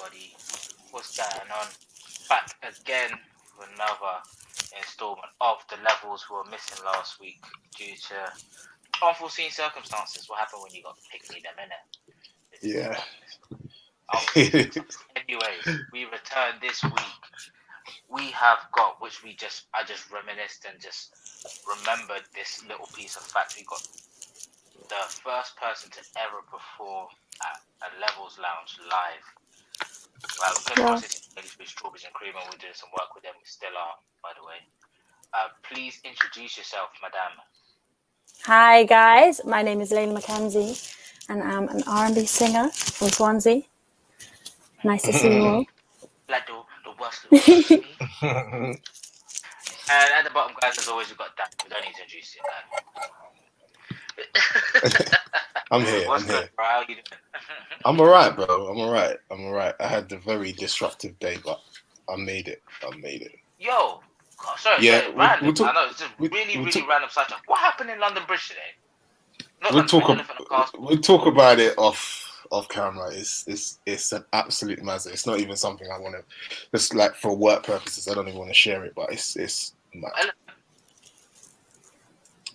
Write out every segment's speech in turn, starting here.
everybody? What's going on? Back again with another installment of the levels who were missing last week due to unforeseen circumstances. What happened when you got to pick me them, innit? Anyways, we return this week. We have got, which I just reminisced and just remembered this little piece of fact. We got the first person to ever perform at a Lev3ls Lounge live. Well, we couldn't process it with Strawberries and Cream, and we're doing some work with them. We still are, by the way. Please introduce yourself, madame. Hi guys, my name is Leila Mckenzie, and I'm an R&B singer from Swansea. Nice to see you all. Like the worst little me. And at the bottom, guys, as always, we've got Dan. We don't need to introduce you, Dan. I'm here. What's I'm good, here. bro? How you doing? I'm alright, bro. I'm alright. I had a very disruptive day, but I made it. Yo, God, sorry, random. I know it's just really random subject. What happened in London Bridge today? We'll talk about it off camera. It's an absolute mazza. It's not even something I want to. Just like for work purposes, I don't even want to share it. But it's mad.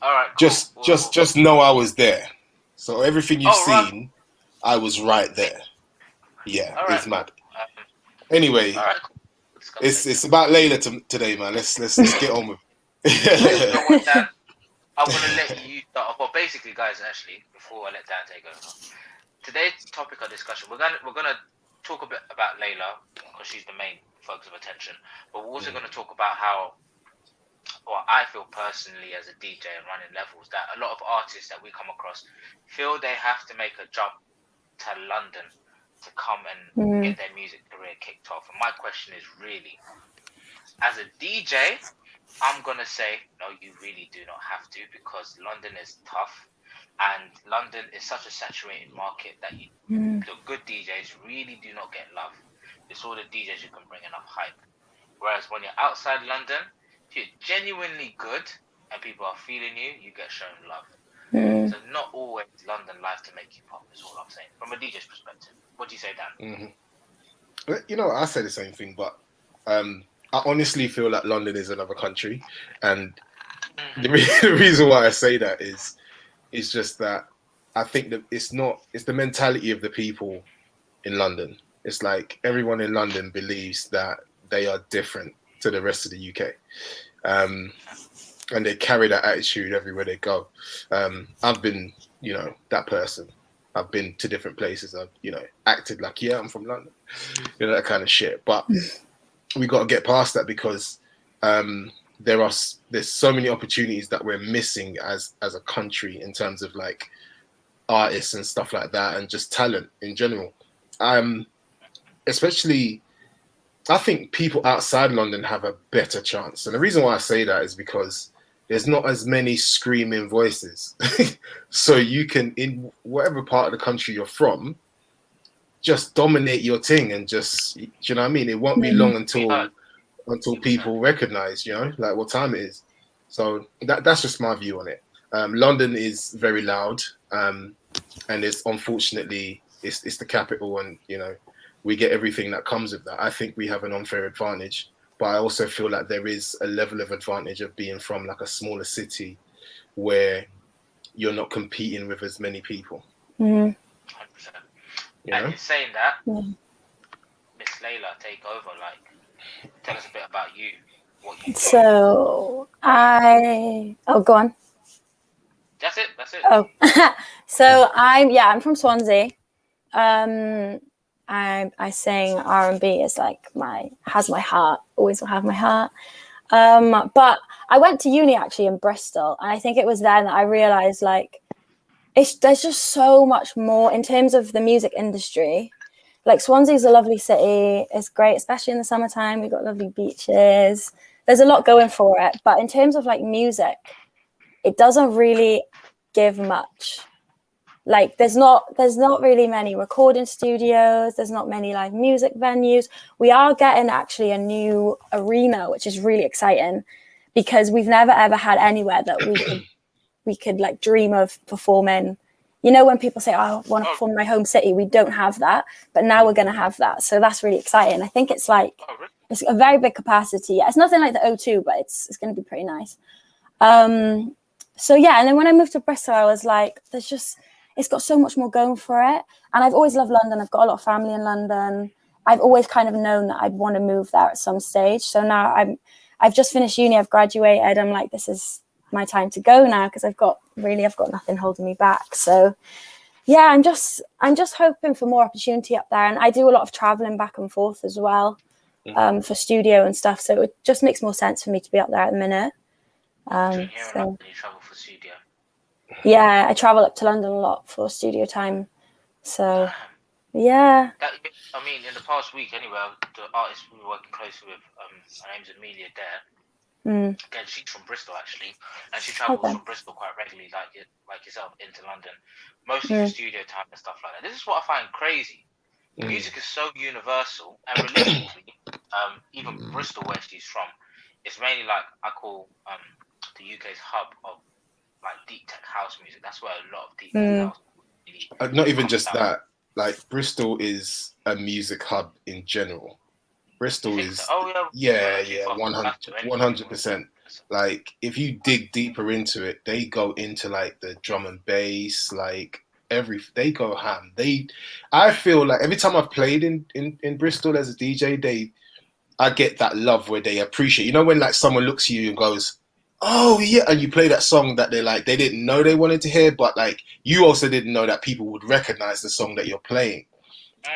All right. Cool. Just know I was there. So everything you've seen, I was right there. Yeah, it's mad. Anyway, it's about Leila today, man. Let's get on with it. You know what, Dan? I'm gonna let you start off. Well, basically, guys, actually, before I let Dan take over, today's topic of discussion, we're gonna talk a bit about Leila because she's the main focus of attention. But we're also gonna talk about how, well, I feel personally as a DJ and running Lev3ls, that a lot of artists that we come across feel they have to make a jump to London to come and get their music career kicked off. And my question is really, as a DJ, I'm going to say, no, you really do not have to, because London is tough. And London is such a saturated market that the good DJs really do not get love. It's all the DJs who can bring enough hype. Whereas when you're outside London, if you're genuinely good and people are feeling you, you get shown love. So not always London life to make you pop, is all I'm saying, from a DJ's perspective. What do you say, Dan? You know, I say the same thing, but I honestly feel like London is another country. And the reason why I say that is just that I think that it's the mentality of the people in London. It's like everyone in London believes that they are different to the rest of the UK. And they carry that attitude everywhere they go. I've been, that person. I've been to different places. I've, acted like, yeah, I'm from London. That kind of shit. But we got to get past that because there's so many opportunities that we're missing as a country in terms of like artists and stuff like that, and just talent in general. Especially, I think people outside London have a better chance. And the reason why I say that is because there's not as many screaming voices. So you can, in whatever part of the country you're from, just dominate your thing and just, do you know what I mean? It won't be long until people recognize, like what time it is. So that's just my view on it. London is very loud, and it's unfortunately, it's the capital, and, we get everything that comes with that. I think we have an unfair advantage, but I also feel like there is a level of advantage of being from like a smaller city where you're not competing with as many people. 100%. And in saying that, Miss Leila, take over. Like, tell us a bit about you. What you do. So go on. That's it. Oh, so I'm from Swansea. I sing R&B. It's like has my heart, always will have my heart. But I went to uni actually in Bristol, and I think it was then that I realized like there's just so much more in terms of the music industry. Like Swansea's a lovely city. It's great, especially in the summertime. We've got lovely beaches. There's a lot going for it. But in terms of like music, it doesn't really give much. Like there's not really many recording studios. There's not many live music venues. We are getting actually a new arena, which is really exciting because we've never ever had anywhere that we could like dream of performing you know, when people say, oh, I want to perform in my home city, we don't have that, but now we're going to have that. So that's really exciting. I think it's like, it's a very big capacity. Yeah, it's nothing like the O2, but it's going to be pretty nice. So yeah, and then when I moved to Bristol, I was like, it's got so much more going for it. And I've always loved London. I've got a lot of family in London. I've always kind of known that I'd want to move there at some stage. So now I've just finished uni, I've graduated. I'm like, this is my time to go now, because I've got nothing holding me back. So yeah, I'm just hoping for more opportunity up there. And I do a lot of traveling back and forth as well, for studio and stuff. So it just makes more sense for me to be up there at the minute. You travel for studio? Yeah, I travel up to London a lot for studio time. So yeah. I mean, in the past week anyway, the artist we were working closely with, her name's Amelia Dare. Again, she's from Bristol actually, and she travels from Bristol quite regularly, like yourself, into London, mostly for studio time and stuff like that. This is what I find crazy. Music is so universal, and realistically, even Bristol, where she's from, it's mainly like I call the UK's hub of like deep tech house music. That's where a lot of deep tech house really not even just that. Like Bristol is a music hub in general. Bristol is so? Oh yeah, 100%. Like if you dig deeper into it, they go into like the drum and bass, like they go ham. I feel like every time I've played in Bristol as a DJ, I get that love where they appreciate. You know when like someone looks at you and goes, "Oh yeah," and you play that song that they didn't know they wanted to hear, but like you also didn't know that people would recognize the song that you're playing.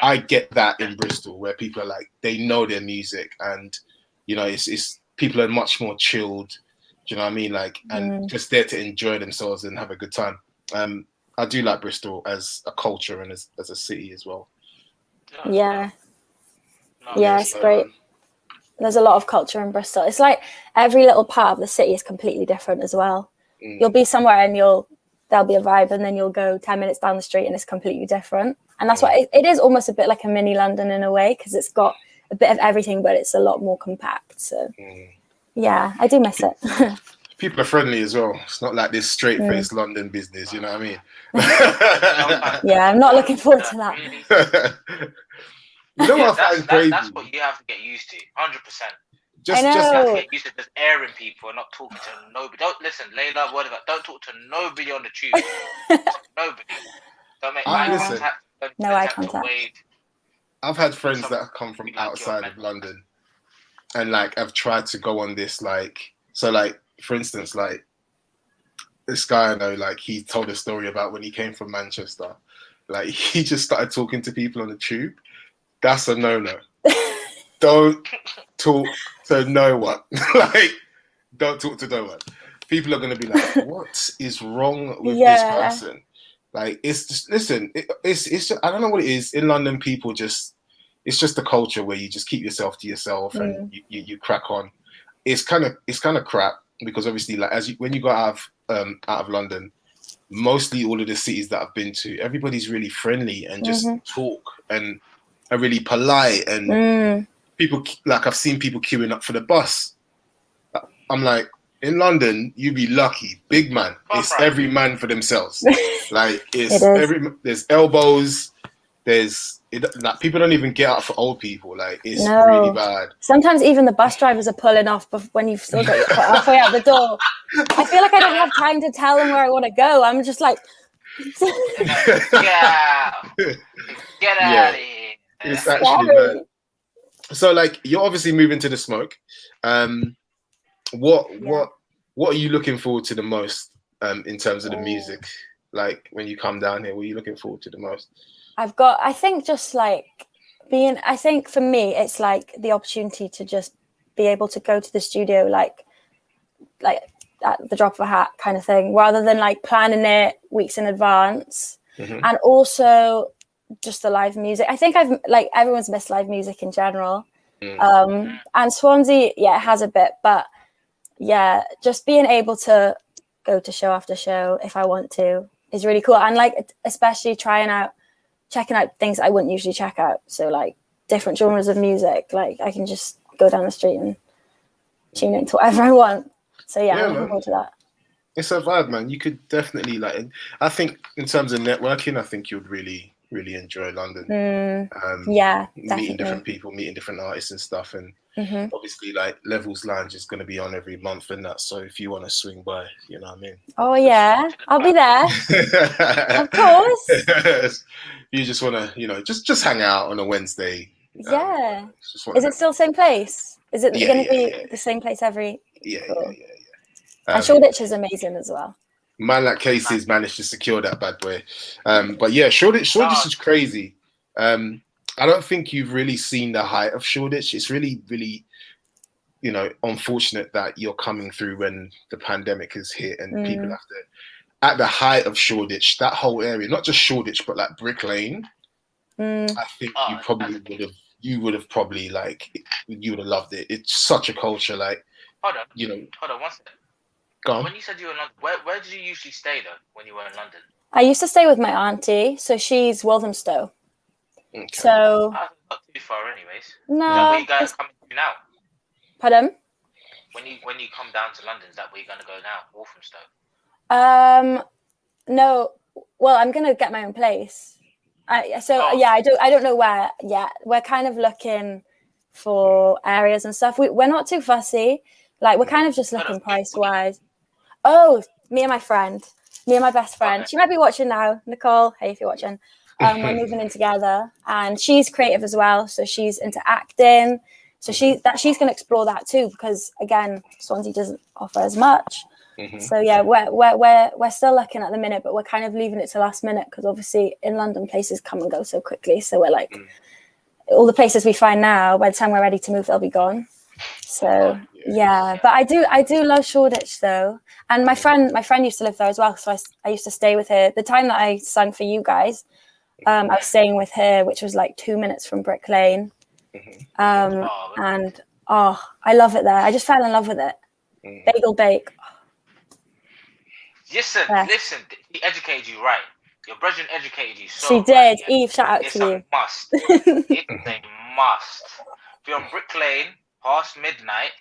I get that in Bristol, where people are like, they know their music, and you know, it's people are much more chilled. Do you know what I mean? Like, and just there to enjoy themselves and have a good time. I do like Bristol as a culture and as a city as well. Yeah, it's great. There's a lot of culture in Bristol. It's like every little part of the city is completely different as well. You'll be somewhere and there'll be a vibe, and then you'll go 10 minutes down the street and it's completely different. And that's why it is almost a bit like a mini London in a way, because it's got a bit of everything, but it's a lot more compact. So yeah, I do miss it. People are friendly as well. It's not like this straight-faced London business, you know what I mean? Yeah, I'm not looking forward to that. You know what I find crazy? That's what you have to get used to, 100%. I know. You have to get used to just airing people and not talking to nobody. Don't listen, Leila, whatever. Don't talk to nobody on the tube. Nobody. Don't make eye contact. No eye contact. I've had friends that have come from outside of London, and like I've tried to go on this for instance, like this guy I know, like he told a story about when he came from Manchester. Like he just started talking to people on the tube. That's a no-no. Don't talk to no one. Like, don't talk to no one. People are going to be like, what is wrong with this person? Like, it's just, listen, it's just, I don't know what it is. In London, it's just the culture where you just keep yourself to yourself and you crack on. It's kind of crap, because obviously, like, when you go out of London, mostly all of the cities that I've been to, everybody's really friendly and just talk and are really polite, and people, like, I've seen people queuing up for the bus. I'm like, in London, you be lucky, big man. It's every man for themselves. Like there's elbows. Like people don't even get out for old people. Like it's really bad. Sometimes even the bus drivers are pulling off when you've still got your foot halfway out the door. I feel like I don't have time to tell them where I want to go. I'm just like, get out of here. It's actually bad. So like you're obviously moving to the smoke. What are you looking forward to the most in terms of the music? Like when you come down here, what are you looking forward to the most? I think just like I think for me, it's like the opportunity to just be able to go to the studio like at the drop of a hat kind of thing, rather than like planning it weeks in advance. And also just the live music. I think everyone's missed live music in general. And Swansea, it has a bit, but just being able to go to show after show if I want to is really cool. And like, especially checking out things I wouldn't usually check out. So like different genres of music, like I can just go down the street and tune into whatever I want. So I'm looking forward to that. It's a vibe, man. You could definitely like. I think in terms of networking, I think you'd really, really enjoy London. Yeah, Meeting definitely. different people, meeting different artists and stuff, and obviously like Lev3ls Lounge is going to be on every month and that. So if you want to swing by, you know what I mean. Oh yeah, I'll be there. Of course. You just want to, just hang out on a Wednesday. Yeah. Is it still the same place? Is it going to be the same place every? Yeah, cool. yeah. And Shoreditch is amazing as well. Man like Casey's managed to secure that bad boy. But yeah, Shoreditch is crazy. I don't think you've really seen the height of Shoreditch. It's really, really, unfortunate that you're coming through when the pandemic has hit and people have to, at the height of Shoreditch, that whole area, not just Shoreditch, but like Brick Lane, I think you would have probably loved it. It's such a culture, like, Hold on, one second. Go on. When you said you were in London, where did you usually stay though when you were in London? I used to stay with my auntie, so she's Walthamstow. Okay. So not too far, anyways. No. Is that where you guys coming to now? Pardon? When you come down to London, is that where you're gonna go now, Walthamstow? No. Well, I'm gonna get my own place. I don't know where yet. We're kind of looking for areas and stuff. We're not too fussy. Like we're kind of just looking price wise. Oh, me and my best friend. Okay. She might be watching now. Nicole, hey, if you're watching. We're moving in together, and she's creative as well. So she's into acting. So she's going to explore that too, because again, Swansea doesn't offer as much. So yeah, we're still looking at the minute, but we're kind of leaving it to last minute because obviously in London places come and go so quickly. So we're like, all the places we find now, by the time we're ready to move, they'll be gone. So yeah, but I do love Shoreditch though, and my friend used to live there as well, so I used to stay with her. The time that I sang for you guys, I was staying with her, which was like 2 minutes from Brick Lane, and I love it there. I just fell in love with it. Bagel bake. Listen, he educated you right. Your brethren educated you so she did. Right, yeah. Eve, shout out it's to you. A must. It's a must. If you're on Brick Lane past midnight,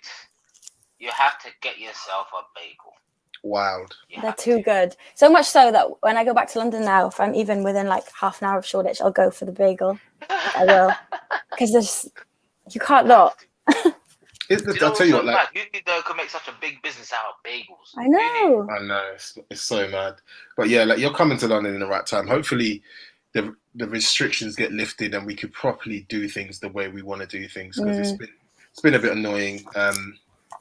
you have to get yourself a bagel. Wild. They're too good. So much so that when I go back to London now, if I'm even within like half an hour of Shoreditch, I'll go for the bagel. I will, because you can't not. I'll tell you what, like, you could make such a big business out of bagels. I know. It's so mad. But yeah, like you're coming to London in the right time. Hopefully, the restrictions get lifted and we could properly do things the way we want to do things, because it's been a bit annoying.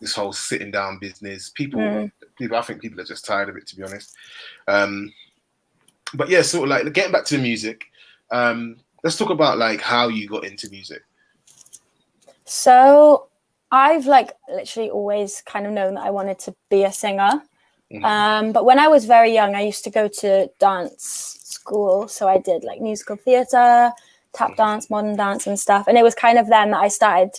This whole sitting down business. People, I think people are just tired of it, to be honest. But yeah, sort of like getting back to the music. Let's talk about like how you got into music. So I've like literally always kind of known that I wanted to be a singer. But when I was very young, I used to go to dance school. So I did like musical theatre, tap dance, modern dance and stuff. And it was kind of then that I started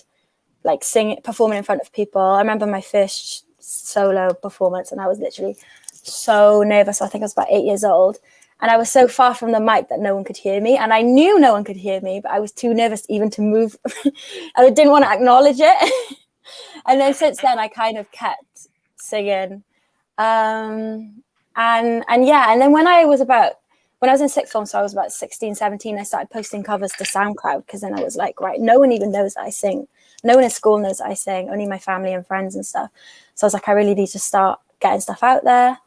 like performing in front of people. I remember my first solo performance and I was literally so nervous. I think I was about 8 years old. And I was so far from the mic that no one could hear me. And I knew no one could hear me, but I was too nervous even to move. I didn't want to acknowledge it. And then since then, I kind of kept singing. And then when I was in sixth form, so I was about 16, 17, I started posting covers to SoundCloud, because then I was like, right, no one even knows that I sing. No one in school knows that I sing, only my family and friends and stuff. So I was like, I really need to start getting stuff out there.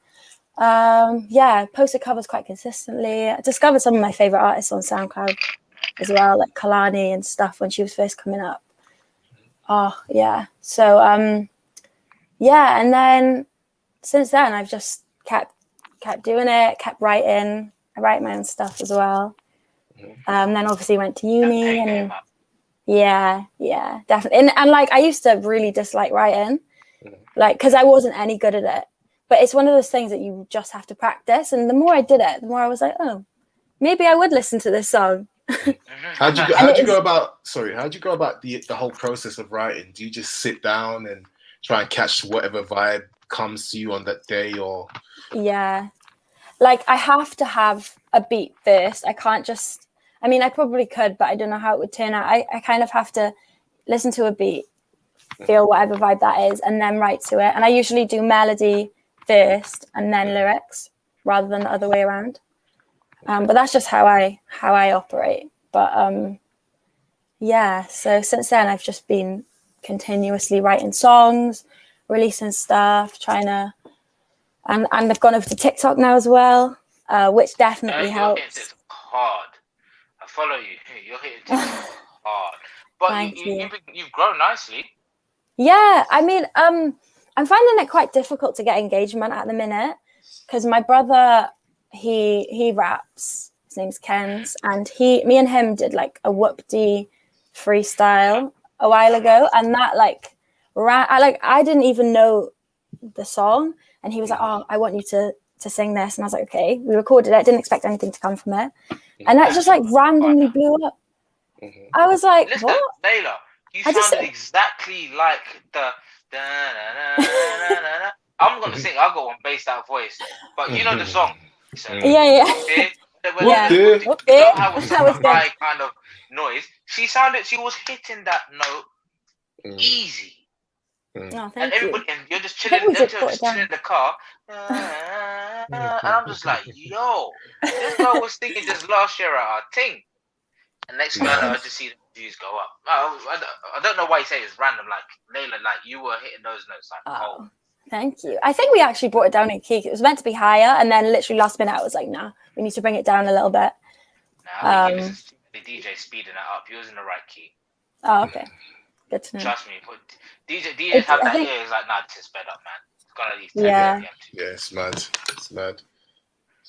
Posted covers quite consistently. I discovered some of my favorite artists on SoundCloud as well, like Kalani and stuff when she was first coming up. Oh yeah. So and then since then I've just kept doing it, kept writing. I write my own stuff as well. Then obviously went to uni and yeah, definitely. And like I used to really dislike writing, like because I wasn't any good at it. But it's one of those things that you just have to practice. And the more I did it, the more I was like, oh, maybe I would listen to this song. How'd you go about the whole process of writing? Do you just sit down and try and catch whatever vibe comes to you on that day, or? Yeah. Like I have to have a beat first. I can't just, I mean, I probably could, but I don't know how it would turn out. I kind of have to listen to a beat, feel whatever vibe that is, and then write to it. And I usually do melody first and then lyrics rather than the other way around. But that's just how I operate. But yeah, so since then I've just been continuously writing songs, releasing stuff, trying to, and I've gone over to TikTok now as well, which definitely helps. You're hitting it hard. I follow you. You're hitting TikTok hard. But you've grown nicely. Yeah, I mean, I'm finding it quite difficult to get engagement at the minute because my brother, he raps. His name's Kens, and me and him did like a whoop-dee freestyle a while ago, and that like I didn't even know the song, and he was like, "Oh, I want you to sing this," and I was like, "Okay." We recorded it, didn't expect anything to come from it, and that just like randomly blew up. I was like, listen, "What?" Leila, you sounded exactly like the. I'm gonna sing. I got one based out voice, but you know the song. So, yeah. Okay. How was such a high kind of noise? She was hitting that note easy. Oh, and everybody, and you're just chilling, chilling in the car, and I'm just like, yo, this girl was singing this last year at our thing, and next thing I know, I just see the views go up. I don't know why you say it's random, like Leila, like you were hitting those notes like, oh. Thank you. I think we actually brought it down in key. It was meant to be higher, and then literally last minute I was like, nah, we need to bring it down a little bit. Nah, I think the DJ speeding it up. You was in the right key. Oh, okay. Good to know. Trust me, but DJs have that ear. It's like, nah, this is sped up, man. It's gonna at least 10 yeah. Yeah, it's mad. It's mad.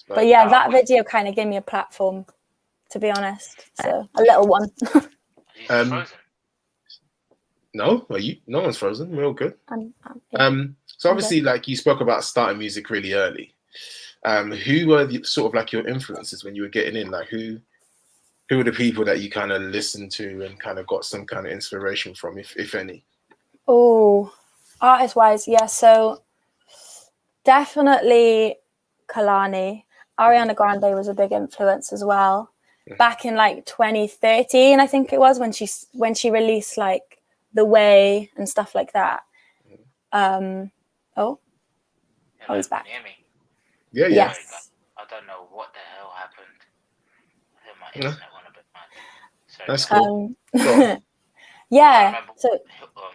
But yeah, that video kind of gave me a platform, to be honest. So a little one. Frozen? No, no one's frozen. We're all good. So obviously, like you spoke about starting music really early. Who were sort of like your influences when you were getting in? Like who were the people that you kind of listened to and kind of got some kind of inspiration from, if any? Oh, artist-wise, yeah. So definitely Kalani. Ariana Grande was a big influence as well. Back in like 2013, I think it was when she released like The Way and stuff like that. He's back. Hear me? Yeah. Yes. I don't know what the hell happened. I think my internet went a bit mad. Sorry, that's cool. Yeah. So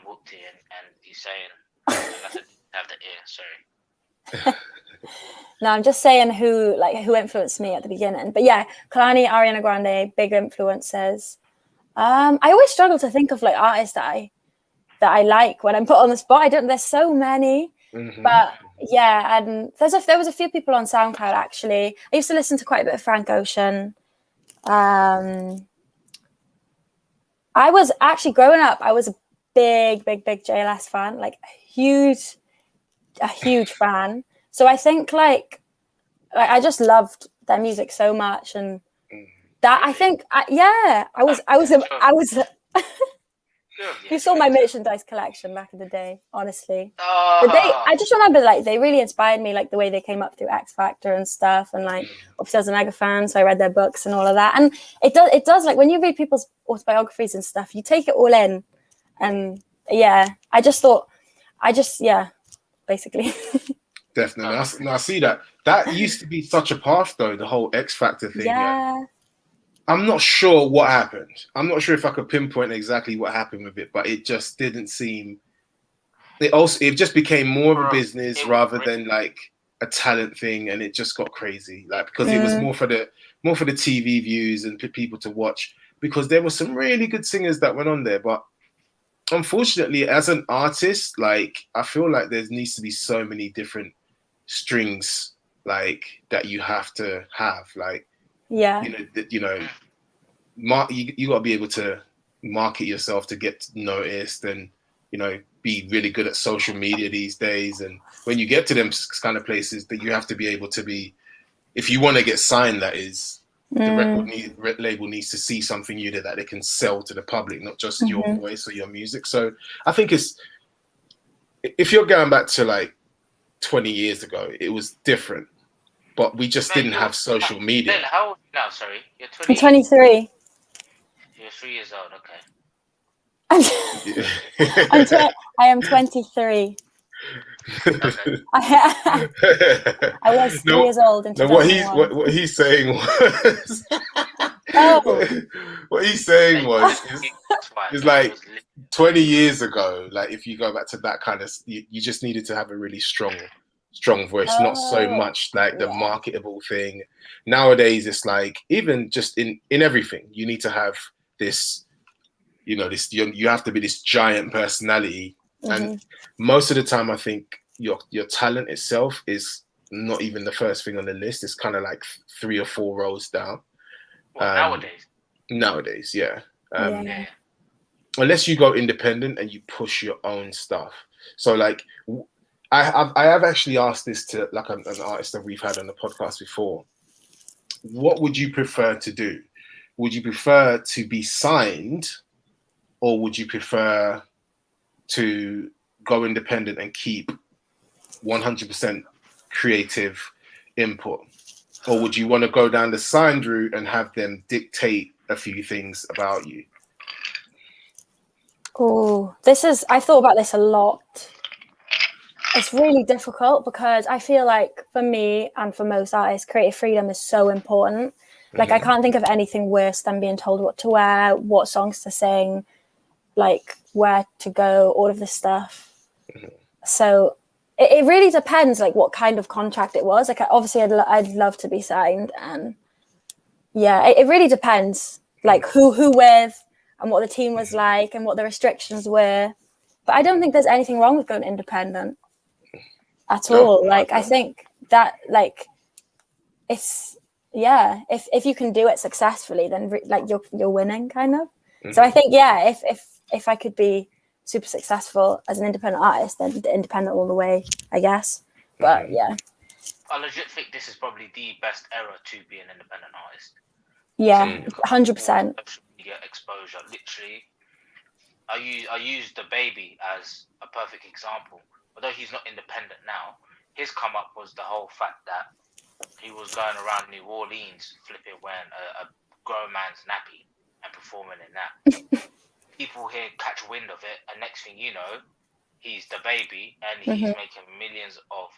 whoopty and you saying I have the ear. Sorry. No, I'm just saying who influenced me at the beginning. But yeah, Kalani, Ariana Grande, big influences. I always struggle to think of like artists that I like when I'm put on the spot. There's so many. But yeah, and there was a few people on SoundCloud actually. I used to listen to quite a bit of Frank Ocean. I was actually growing up, I was a big JLS fan, like a huge fan. So I think like I just loved their music so much, and that I think I was you saw my merchandise collection back in the day, honestly. But I just remember like they really inspired me, like the way they came up through X Factor and stuff, and like obviously I was a mega fan, so I read their books and all of that. And it does like when you read people's autobiographies and stuff, you take it all in. And yeah, basically. Definitely. I see that. That used to be such a path though, the whole X Factor thing. Yeah. I'm not sure what happened. I'm not sure if I could pinpoint exactly what happened with it, but it just didn't seem. It just became more of a business rather than like a talent thing, and it just got crazy. Like because it was more for the TV views and people to watch. Because there were some really good singers that went on there, but unfortunately, as an artist, like I feel like there needs to be so many different strings like that you have to have, like. Yeah. You got to be able to market yourself to get noticed, and be really good at social media these days. And when you get to them kind of places, that you have to be able to be, if you want to get signed, that is, the record label needs to see something you did that they can sell to the public, not just your voice or your music. So I think if you're going back to like 20 years ago, it was different. But we just didn't have social media. How old now? Sorry, you're 20. I'm 23. You're 3 years old. Okay. I am 23. I was 3 years old in No, 2001. what he's saying was Oh. what he's saying was It is like was 20 years ago, like if you go back to that kind of, you just needed to have a really strong voice, not so much like the marketable thing. Nowadays, it's like even just in everything, you need to have this, you know, this, you have to be this giant personality. And most of the time, I think your talent itself is not even the first thing on the list. It's kind of like 3 or 4 rows down. Nowadays, yeah. Unless you go independent and you push your own stuff. So like, I have actually asked this to like an artist that we've had on the podcast before. What would you prefer to do? Would you prefer to be signed, or would you prefer to go independent and keep 100% creative input? Or would you want to go down the signed route and have them dictate a few things about you? Oh, I've thought about this a lot. It's really difficult because I feel like for me and for most artists, creative freedom is so important. Like I can't think of anything worse than being told what to wear, what songs to sing, like where to go, all of this stuff. So it really depends, like what kind of contract it was. Like obviously I'd love to be signed, and yeah, it really depends, like who with, and what the team was like, and what the restrictions were. But I don't think there's anything wrong with going independent at all. Like I think that like it's if you can do it successfully, then like you're winning kind of. So I think if I could be super successful as an independent artist, then independent all the way, I guess. But yeah, I legit think this is probably the best era to be an independent artist. Yeah, 100%. Media exposure, literally. I use the baby as a perfect example. Although he's not independent now, his come up was the whole fact that he was going around New Orleans flipping wearing a grown man's nappy and performing in that. People here catch wind of it, and next thing you know, he's the baby and he's making millions of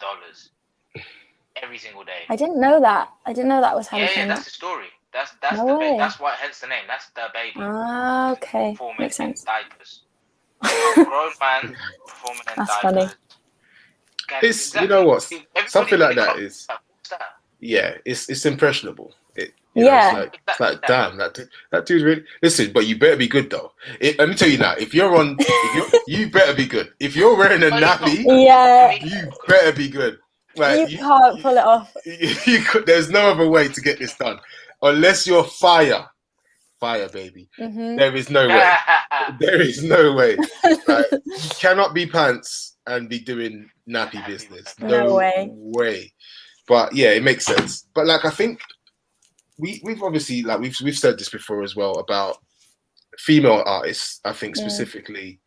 dollars every single day. I didn't know that. I didn't know that was how he came that's up. the story. That's No the way. that's why, hence the name. That's the baby. Ah, okay. Performing Makes sense. in diapers. Grown man performing in That's diapers. funny. It's you know what, something like that is it's impressionable. It's like damn, that dude really. Listen, but you better be good though. Let me tell you now, if you're on, you better be good. If you're wearing a nappy, you better be good. Like, you can't pull it off. There's no other way to get this done unless you're fire, baby. There is no way. There is no way. Like, you cannot be pants and be doing nappy business. No way. But yeah, it makes sense. But like, I think we've obviously, like we've said this before as well about female artists. I think specifically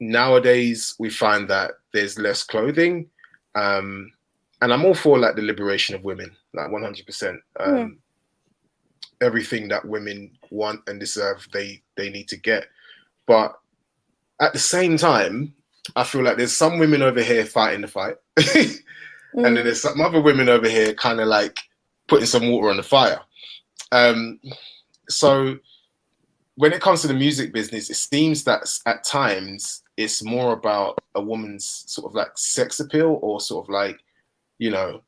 nowadays we find that there's less clothing, and I'm all for like the liberation of women, like 100%. Everything that women want and deserve, they need to get. But at the same time, I feel like there's some women over here fighting the fight, and then there's some other women over here kind of like putting some water on the fire. So when it comes to the music business, it seems that at times it's more about a woman's sort of like sex appeal, or sort of like, you know,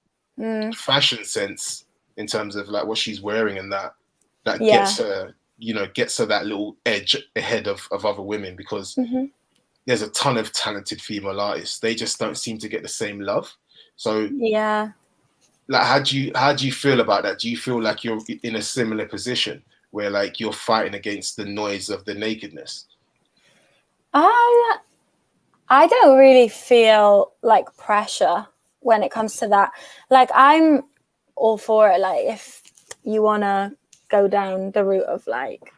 fashion sense in terms of like what she's wearing, and that gets her, you know, gets her that little edge ahead of other women, because there's a ton of talented female artists. They just don't seem to get the same love. So like, how do you feel about that? Do you feel like you're in a similar position where like you're fighting against the noise of the nakedness? I don't really feel like pressure when it comes to that. Like, I'm all for it. Like, if you want to go down the route of like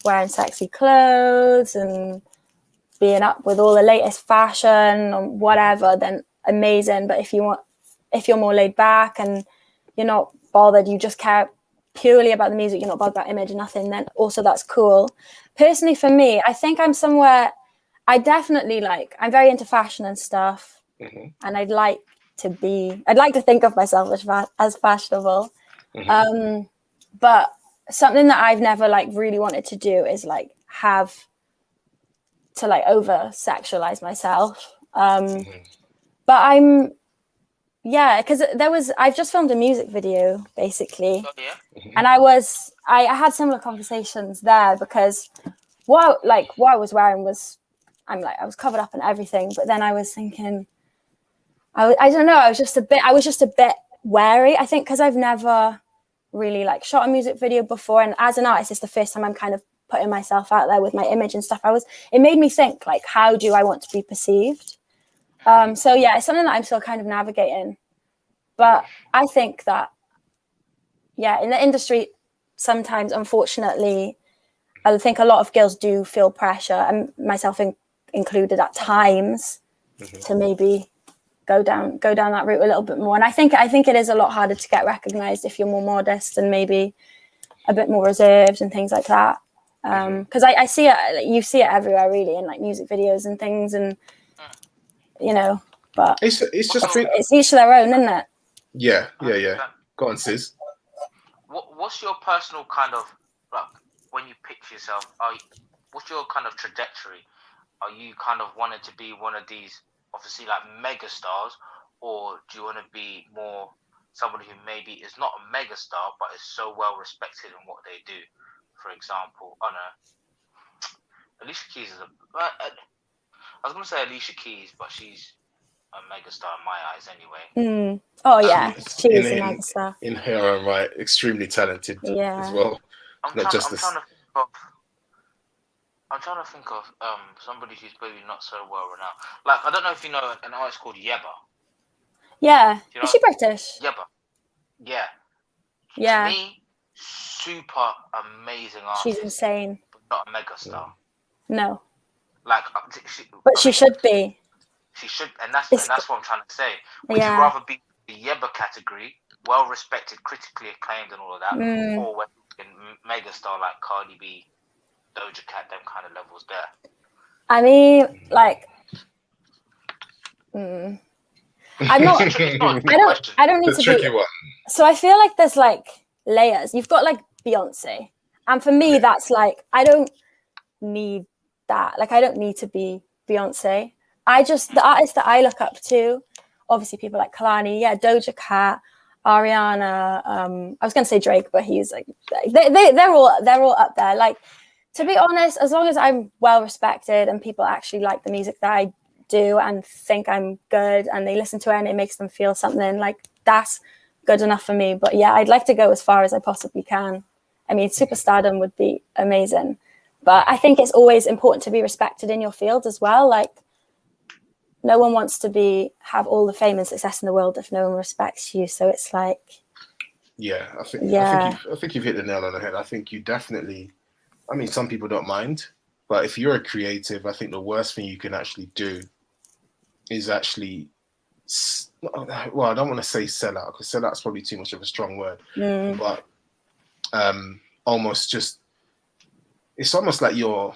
wearing sexy clothes and being up with all the latest fashion or whatever, then amazing. But if you're more laid back and you're not bothered, you just care purely about the music, you're not bothered about image and nothing, then also that's cool. Personally, for me, I think I'm somewhere I definitely like, I'm very into fashion and stuff. Mm-hmm. And I'd like to think of myself as fashionable. Mm-hmm. But something that I've never like really wanted to do is like have to like over sexualize myself. Mm-hmm. But because I've just filmed a music video basically. Oh, yeah. Mm-hmm. And I had similar conversations there because what I was wearing was, I was covered up and everything, but then I was thinking, I don't know, I was just a bit wary, I think, because I've never really like shot a music video before, and as an artist it's the first time I'm kind of putting myself out there with my image and stuff. It made me think, like, how do I want to be perceived? So yeah, it's something that I'm still kind of navigating, but I think that in the industry sometimes, unfortunately, I think a lot of girls do feel pressure, and myself included at times, to maybe go down that route a little bit more. And I think it is a lot harder to get recognized if you're more modest and maybe a bit more reserved and things like that. Because I see it, you see it everywhere really, in like music videos and things, and but It's just it's each to their own, isn't it? Yeah. Go on, sis. What's your personal kind of, like, when you picture yourself? What's your kind of trajectory? Are you kind of wanting to be one of these, obviously, like, mega stars, or do you want to be more somebody who maybe is not a mega star but is so well respected in what they do? For example, Alicia Keys is I was going to say Alicia Keys, but she's a mega star in my eyes anyway. Oh yeah, she is a mega star in her own right, extremely talented as well. I'm trying to think of somebody who's maybe not so well renowned. Like, I don't know if you know an artist called Yebba. Yeah, You know, is she British? Yebba. Yeah. Yeah. To me, super amazing artist. She's insane. But not a mega star. No. Like, she should be. She should, and that's what I'm trying to say. Would you rather be the Yebba category, well respected, critically acclaimed, and all of that, or when in mega star like Cardi B, Doja Cat, them kind of levels there? I mean, like, I'm not. I don't need to tricky be. One. So I feel like there's like layers. You've got like Beyonce, and for me, that's like, I don't need that. Like, I don't need to be Beyonce. The artists that I look up to, obviously people like Kalani, Doja Cat, Ariana. I was gonna say Drake, but he's like, they're all up there. Like, to be honest, as long as I'm well respected and people actually like the music that I do and think I'm good and they listen to it and it makes them feel something, like, that's good enough for me. But yeah, I'd like to go as far as I possibly can. I mean, superstardom would be amazing, but I think it's always important to be respected in your field as well. Like, no one wants to have all the fame and success in the world if no one respects you. So it's like, I think you've hit the nail on the head. I think you definitely, I mean, some people don't mind, but if you're a creative, I think the worst thing you can actually do is actually, well, I don't want to say sell out, because sell out is probably too much of a strong word, but almost just, it's almost like you're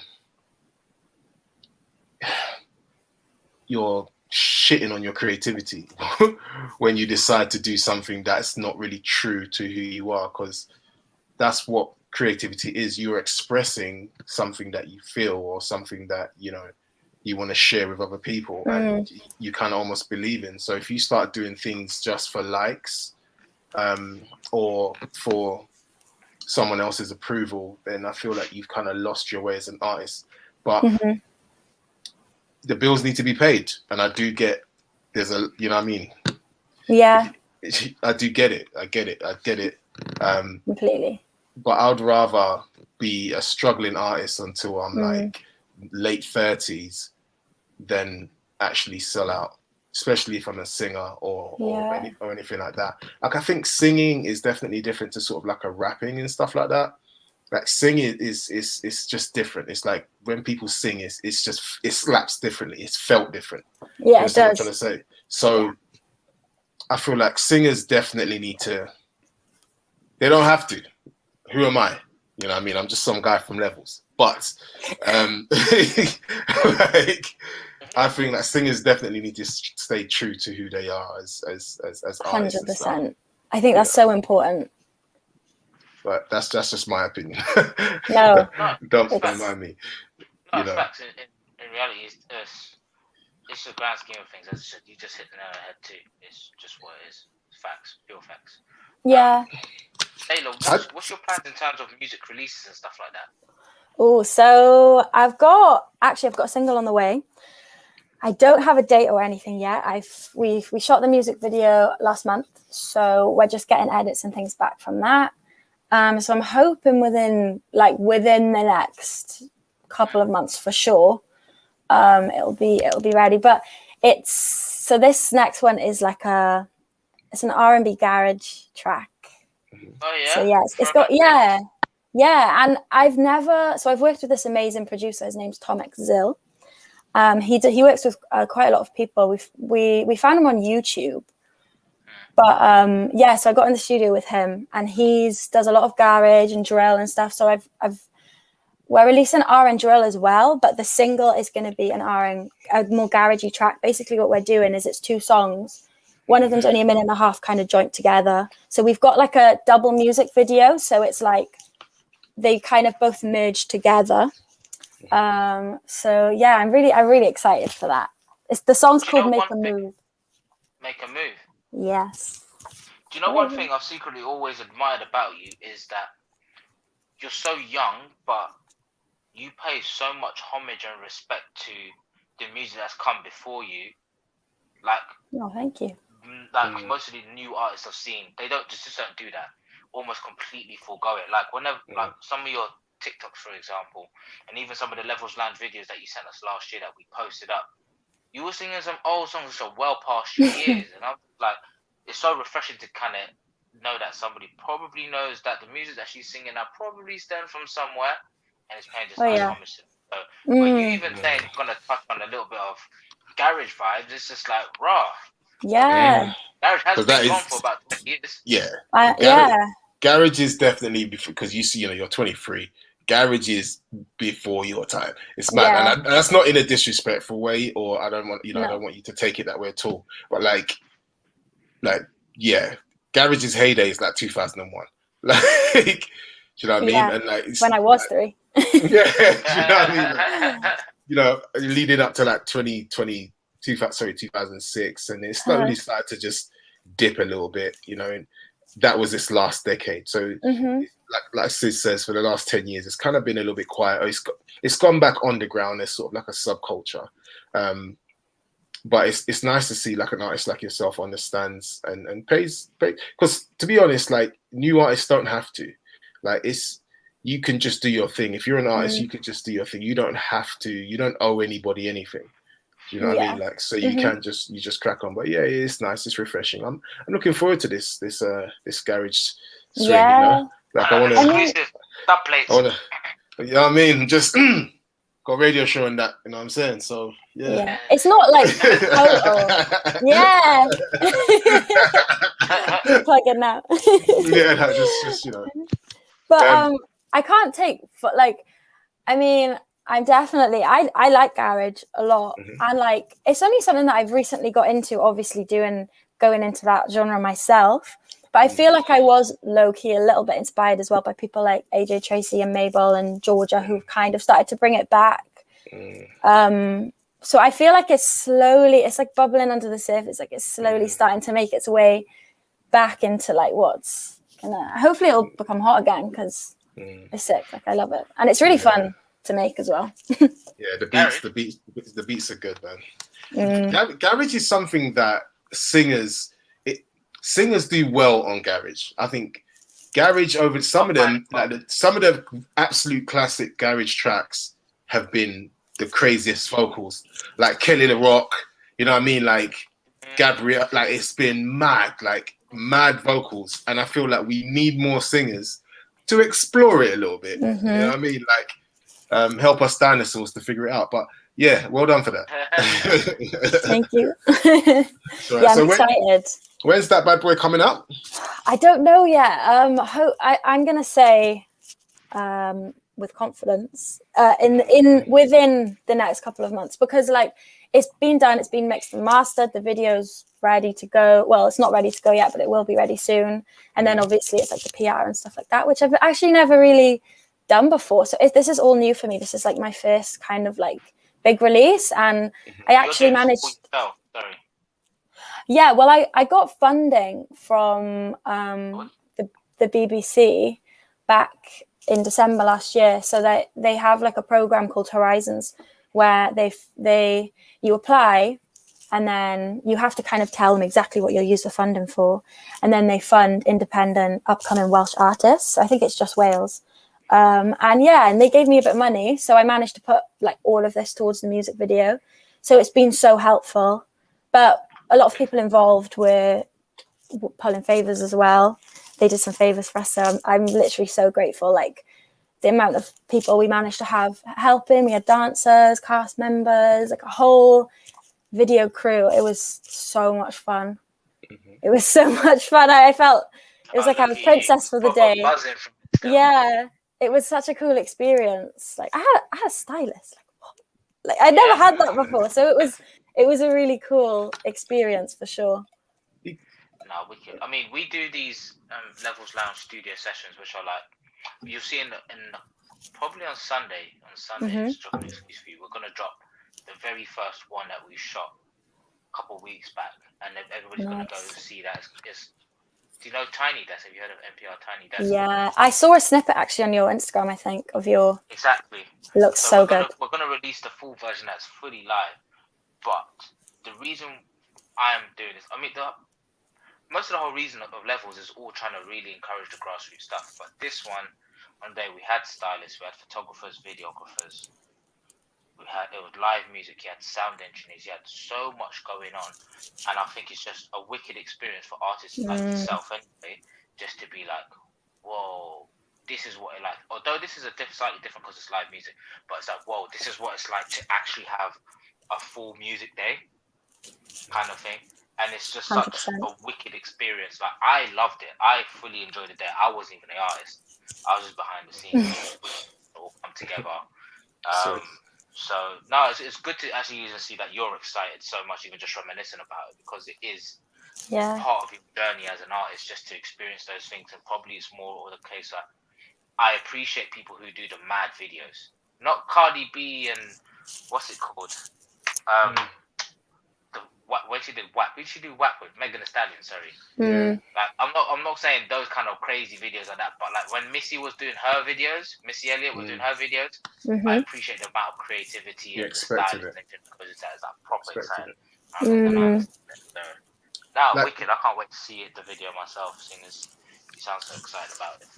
shitting on your creativity when you decide to do something that's not really true to who you are, because that's what creativity is. You're expressing something that you feel, or something that you want to share with other people, and you kind of almost believe in. So if you start doing things just for likes, or for someone else's approval, then I feel like you've kind of lost your way as an artist. But the bills need to be paid, and I do get there's a, you know what I mean? Yeah. I do get it. I get it. Completely. But I'd rather be a struggling artist until I'm like late 30s than actually sell out, especially if I'm a singer or anything like that. Like, I think singing is definitely different to sort of like a rapping and stuff like that. Like, singing is just different. It's like when people sing, it slaps differently. It's felt different. Yeah, it does. What I'm trying to say. So I feel like singers definitely need to. They don't have to. Who am I? You know what I mean? I'm just some guy from Levels. But like, I think that singers definitely need to stay true to who they are as artists. 100%. I think that's so important. But that's just my opinion. No, don't mind me. No, facts. In reality, it's the grand scheme of things. As I said, you just hit the nail on the head too. It's just what it is. Facts, pure facts. Yeah. Leila, what's your plans in terms of music releases and stuff like that? Oh, so I've got a single on the way. I don't have a date or anything yet. We shot the music video last month, so we're just getting edits and things back from that. So I'm hoping within the next couple of months for sure, it'll be ready. But this next one is it's an R&B garage track. Oh yeah. So yeah, it's got and I've worked with this amazing producer. His name's Tom Zill. He works with quite a lot of people. We found him on YouTube, but so I got in the studio with him, and does a lot of garage and drill and stuff. So we're releasing R and drill as well, but the single is going to be a more garagey track. Basically, what we're doing is it's 2 songs. One of them's only a minute and a half, kind of joint together. So we've got like a double music video. So it's like they kind of both merge together. So yeah, I'm really excited for that. The song's called Make a Move. Make a Move. Yes. Do you know one thing I've secretly always admired about you is that you're so young, but you pay so much homage and respect to the music that's come before you. Like, oh, thank you. Like most of the new artists I've seen, they don't do that. Almost completely forego it. Like whenever, like some of your TikToks, for example, and even some of the Lev3ls Lounge videos that you sent us last year that we posted up, you were singing some old songs that are well past your years, and I'm like, it's so refreshing to kind of know that somebody probably knows that the music that she's singing now probably stems from somewhere, and it's paying just homage to. So when you even saying gonna touch on a little bit of garage vibes, it's just like raw. Yeah. Garage has been gone for about 20 years. Yeah. Garage is definitely because you see, you're 23. Garage is before your time. It's mad, and that's not in a disrespectful way, or I don't want I don't want you to take it that way at all. But Garage's heyday is like 2001. Like, do you know what I mean? And like when I was 3. Yeah, do you know what I mean? Leading up to like 2006, and it slowly started to just dip a little bit, and that was this last decade. So like Sis says, for the last 10 years, it's kind of been a little bit quiet. It's gone back underground. There's sort of like a subculture. But it's nice to see like an artist like yourself understands and pays, because to be honest, like new artists don't have to. Like you can just do your thing. If you're an artist, you can just do your thing. You don't have to, you don't owe anybody anything. You know what I mean? Like, so you can just crack on. But yeah, it's nice. It's refreshing. I'm looking forward to this garage swing. Like I want to, you know what I mean? Just got a radio show and that. You know what I'm saying? So yeah. It's not like total. Yeah. Plug it now. Yeah, just But I can't take I mean, I'm definitely I like garage a lot, and like it's only something that I've recently got into, obviously going into that genre myself. But I feel like I was low-key a little bit inspired as well by people like AJ Tracy and Mabel and Georgia, who kind of started to bring it back. So I feel like it's like bubbling under the surface. Like it's slowly starting to make its way back into like hopefully it'll become hot again, because it's sick. Like I love it, and it's really fun to make as well. Yeah, the beats are good, man. Garage is something that singers do well on garage. I think garage over some of them, some of the absolute classic garage tracks have been the craziest vocals, like Kelly the Rock. You know what I mean? Like Gabrielle. Like it's been mad vocals, and I feel like we need more singers to explore it a little bit. You know what I mean? Like help us dinosaurs to figure it out. But yeah, well done for that. Thank you. So, I'm excited. When's that bad boy coming out? I don't know yet. I'm gonna say with confidence within the next couple of months, because like it's been done, it's been mixed and mastered, the video's ready to go. Well, it's not ready to go yet, but it will be ready soon. And then obviously it's like the PR and stuff like that, which I've actually never really done before. So this is all new for me. This is like my first kind of like big release, and I actually managed. Sorry. Yeah, well, I got funding from the BBC back in December last year. So they have like a program called Horizons, where you apply, and then you have to kind of tell them exactly what you'll use the funding for, and then they fund independent upcoming Welsh artists. I think it's just Wales. And they gave me a bit of money, so I managed to put like all of this towards the music video. So it's been so helpful. But a lot of people involved were pulling favors as well. They did some favors for us, so I'm literally so grateful. Like the amount of people we managed to have helping. We had dancers, cast members, like a whole video crew. It was so much fun. It was so much fun. I felt it was like I was princess for the day. Yeah, it was such a cool experience. Like I had a stylist. Like I never had that before, so it was a really cool experience for sure. No, wicked. I mean, we do these Lev3ls Lounge studio sessions, which are like you'll see in probably on Sunday. Just drop an excuse for you. We're gonna drop the very first one that we shot a couple of weeks back, and everybody's gonna go see that. Do you know Tiny Desk? Have you heard of NPR Tiny Desk? Yeah, I saw a snippet actually on your Instagram. I think of your. Exactly. It looks so good. We're gonna release the full version that's fully live, but the reason I'm doing this, I mean, most of the whole reason of Lev3ls is all trying to really encourage the grassroots stuff. But this one day we had stylists, we had photographers, videographers, it was live music, you had sound engineers, you had so much going on, and I think it's just a wicked experience for artists like yourself anyway, just to be like, whoa, this is what it like. Although this is slightly different because it's live music, but it's like, whoa, this is what it's like to actually have a full music day kind of thing. And it's just 100%. such a wicked experience. Like I loved it. I fully enjoyed the day. I wasn't even the artist. I was just behind the scenes. It all come together. So no, it's good to actually even see that you're excited so much, even just reminiscing about it, because it is part of your journey as an artist, just to experience those things. And probably it's more of the case that I appreciate people who do the mad videos, not Cardi B and what's it called? When she did WAP, who did she do WAP with? Megan Thee Stallion, sorry. Like I'm not saying those kind of crazy videos like that, but like when Missy was doing her videos, Missy Elliott was doing her videos, I appreciate the amount of creativity and style because it's like proper exciting. Now, wicked! I can't wait to see the video myself, seeing as you sound so excited about it.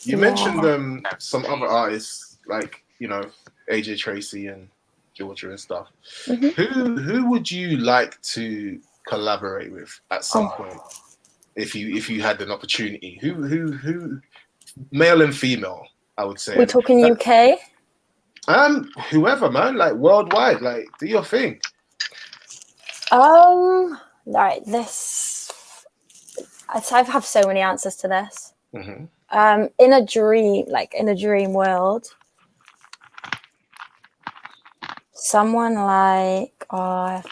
You mentioned some other artists like AJ Tracy and Georgia and stuff. Who would you like to collaborate with at some point if you had an opportunity? Who male and female, I would say. We're talking UK? Whoever, man, like worldwide, like do your thing. Right, I have so many answers to this. In a dream world, someone like, I'm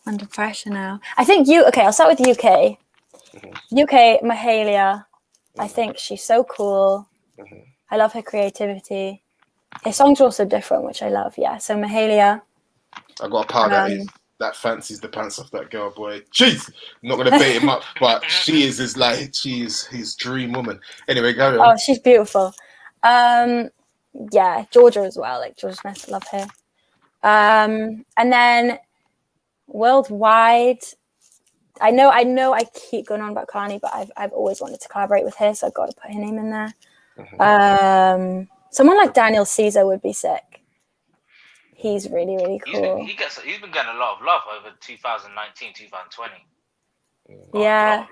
under pressure now. I think I'll start with UK. UK, Mahalia. I think she's so cool. I love her creativity. Her songs are also different, which I love. Yeah, so Mahalia. I got a pal that fancies the pants off that girl, boy. Jeez, I'm not gonna bait him up, but she is his dream woman. Anyway, go on. Oh, she's beautiful. Yeah, Georgia as well. Like Georgia Smith, love her. And then worldwide, I know I keep going on about Kani, but I've always wanted to collaborate with her, so I've got to put her name in there. Someone like Daniel Caesar would be sick. He's really, really cool. He's been getting a lot of love over 2019, 2020. Yeah.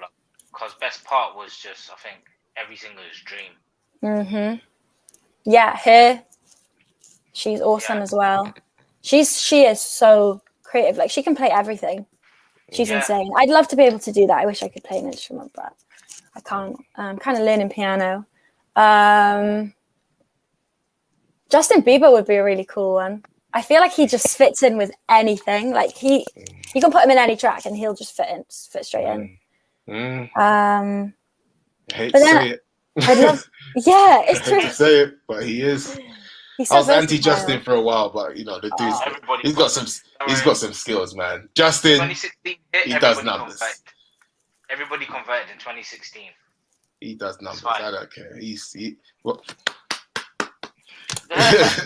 Because best part was just, I think, every single dream. Yeah, her. She's awesome as well. She is so creative. Like she can play everything. She's insane. I'd love to be able to do that. I wish I could play an instrument, but I can't. I'm kind of learning piano. Justin Bieber would be a really cool one. I feel like he just fits in with anything. Like you can put him in any track and he'll just fit straight in. I hate But to then say it. I'd love, yeah, it's I hate true. to say it, but he is. He's I so was anti-Justin versatile. for a while, but you know the dude's Everybody he's got some skills, man. Justin, 2016 he does numbers. Converted. Everybody converted in 2016. He does numbers. fine. I don't care. Well.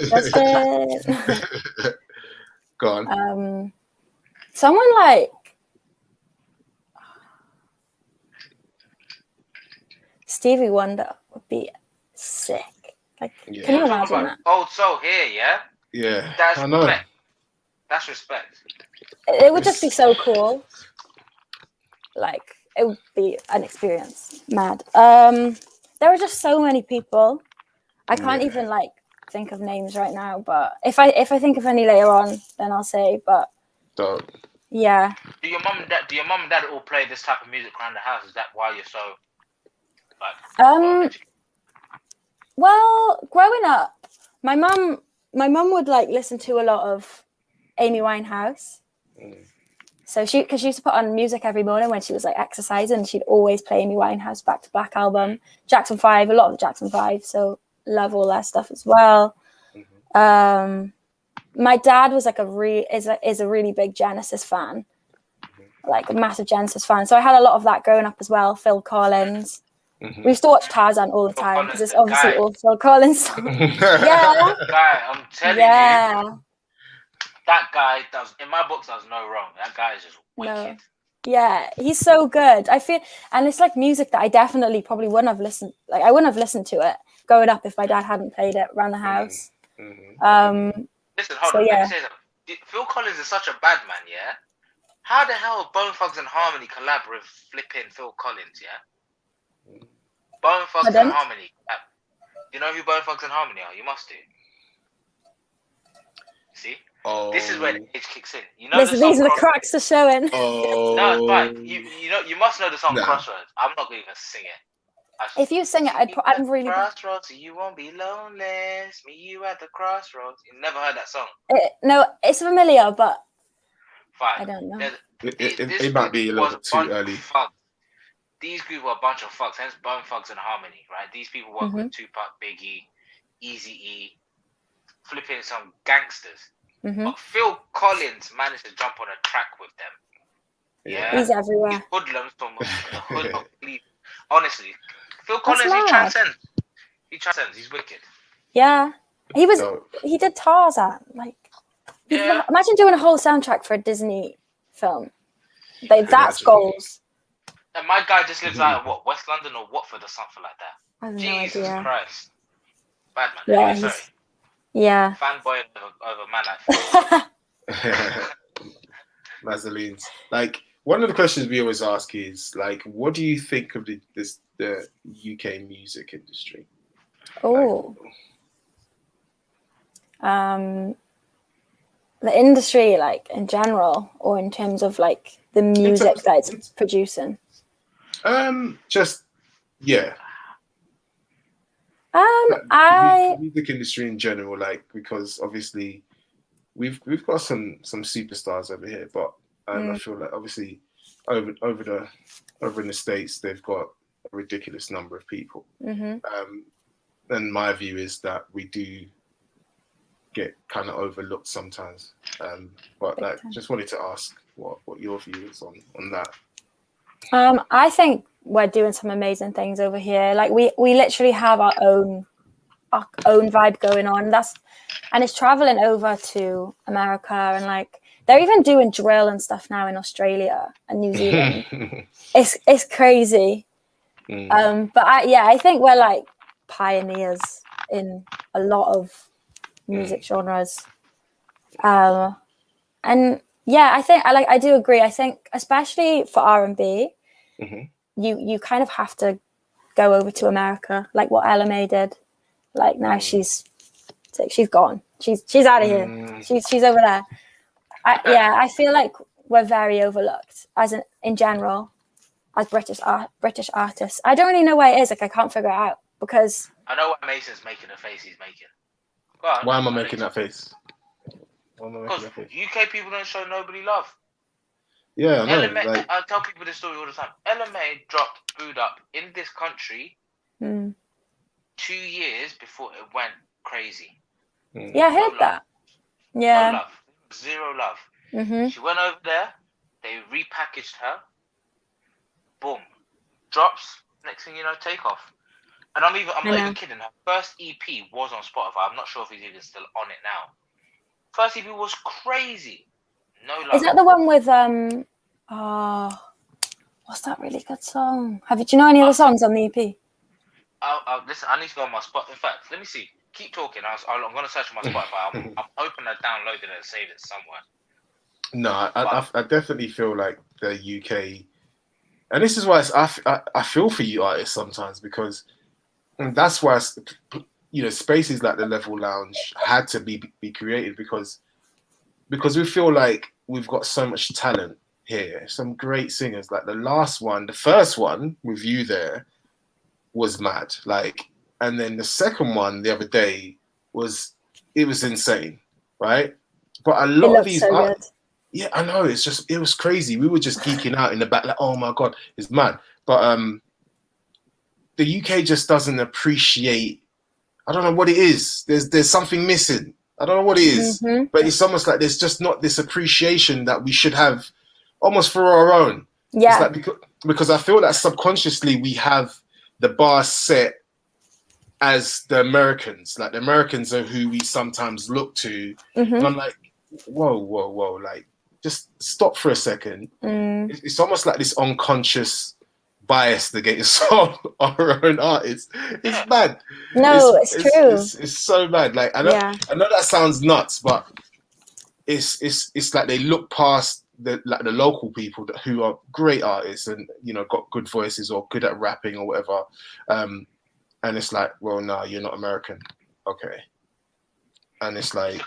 Justin. Go on. Someone like Stevie Wonder would be sick. Like, Yeah. can you imagine that? Old soul here, yeah. Yeah, That's I know. respect. That's respect. It would just be so cool. Like, it would be an experience. Mad. There are just so many people. I can't even like think of names right now, but if I think of any later on, then I'll say. But Dope. yeah. Do your mum and dad all play this type of music around the house? Is that why you're so like? Well, growing up, my mum would like listen to a lot of Amy Winehouse. So because she used to put on music every morning when she was like exercising, and she'd always play Amy Winehouse back to back album, Jackson 5, a lot of Jackson 5. So love all that stuff as well. My dad was like is a really big Genesis fan, like a massive Genesis fan. So I had a lot of that growing up as well. Phil Collins. We used to watch Tarzan all the time because it's obviously all Phil Collins songs. Yeah. Guy, I'm telling you, that guy does, in my books, does no wrong. That guy is just wicked. No. Yeah, he's so good. I feel, and it's like music that I definitely probably wouldn't have listened. Like I wouldn't have listened to it growing up if my dad hadn't played it around the house. Listen, hold on. Let me say something. Phil Collins is such a bad man, yeah? How the hell Bone Thugs and Harmony collab with flipping Phil Collins, yeah? Bone Thugs and Harmony. You know who Bone Thugs and Harmony are? You must do. See? Oh. This is where the age kicks in. You know these are the cracks are showing. Oh. No, it's fine. You know, you must know the song Crossroads. I'm not going to even sing it. If you sing it, I'm really. Crossroads, you won't be lonely. Me, you at the crossroads. You never heard that song? No, it's familiar, but fine. I don't know. It might be a little too early. These groups were a bunch of fucks, hence Bone Thugs and Harmony, right? These people work with Tupac, Biggie, Eazy-E, flipping some gangsters. But Phil Collins managed to jump on a track with them. Yeah, he's everywhere. He's hoodlums from the hood of Cleveland. Honestly, Phil Collins, he transcends. He transcends. He's wicked. Yeah, he did Tarzan. Like, imagine doing a whole soundtrack for a Disney film. Like, that's goals. And my guy just lives out of West London or Watford or something like that. I have Jesus no idea. Christ. Bad man. Yeah, yeah. Fanboy over man like Mazzelines. Like, one of the questions we always ask is, like, what do you think of the UK music industry? Oh. The industry, like, in general, or in terms of, like, the music that it's producing? The music industry in general, like, because obviously we've got some superstars over here, but I feel like obviously over in the States they've got a ridiculous number of people. And my view is that we do get kind of overlooked sometimes. But like, just wanted to ask what your view is on that. I think we're doing some amazing things over here. Like we literally have our own vibe going on. And it's traveling over to America, and like they're even doing drill and stuff now in Australia and New Zealand. It's crazy. But I think we're like pioneers in a lot of music genres. And yeah, I do agree. I think especially for R&B, you kind of have to go over to America, like what Ella May did. Like now she's gone. She's out of here. She's over there. I feel like we're very overlooked in general as British artists. I don't really know why it is. Like I can't figure it out because I know why Mason's making the face he's making. Go on. Why am I making that face? Why am I making Because that face? UK people don't show nobody love. Yeah, I know. LMA, Like, I tell people this story all the time. LMA dropped Booed Up in this country 2 years before it went crazy. Yeah, I heard that. Yeah. No love. Zero love. Mm-hmm. She went over there. They repackaged her. Boom. Drops. Next thing you know, take off. And I'm not even kidding. Her first EP was on Spotify. I'm not sure if he's even still on it now. First EP was crazy. No love. Is that the one with what's that really good song? Do you know any other songs on the EP? Listen, I need to go on my spot. In fact, let me see. Keep talking. I'm going to search my Spotify. I'm hoping I downloaded it and saved it somewhere. no, I definitely feel like the UK, and this is why I feel for you artists sometimes, because that's why spaces like the Level Lounge had to be created, because we feel like we've got so much talent here, some great singers. Like the first one with you there was mad, like, and then the second one the other day was insane, right? But a lot of these so yeah, I know, it was crazy. We were just geeking out in the back, like, oh my god, it's mad. But the UK just doesn't appreciate, I don't know what it is. There's something missing. I don't know what it is, but it's almost like there's just not this appreciation that we should have, almost for our own. Yeah. It's like because I feel that subconsciously we have the bar set as the Americans. Like the Americans are who we sometimes look to, and I'm like, whoa, like just stop for a second. It's almost like this unconscious bias against our own artists. It's bad. No, it's true. It's so bad. Like I know that sounds nuts, but it's like they look past the local people who are great artists and got good voices or good at rapping or whatever, and it's like, well, no, you're not American, okay? And it's like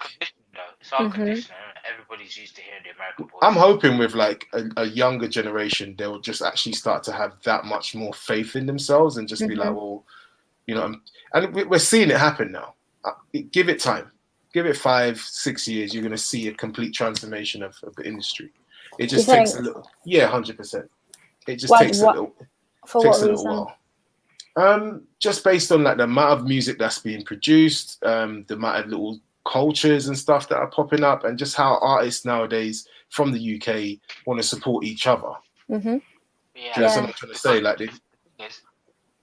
it's unconditional. Everybody's used to hearing the American voice. I'm hoping with like a younger generation, they'll just actually start to have that much more faith in themselves and just be like, well, and we're seeing it happen now. Give it time. Give it 5-6 years. You're going to see a complete transformation of the industry. It just takes a little, 100%. It just takes a little while. Just based on like the amount of music that's being produced, the amount of little cultures and stuff that are popping up, and just how artists nowadays from the UK want to support each other. Yeah, that's what I'm trying to say. Like this.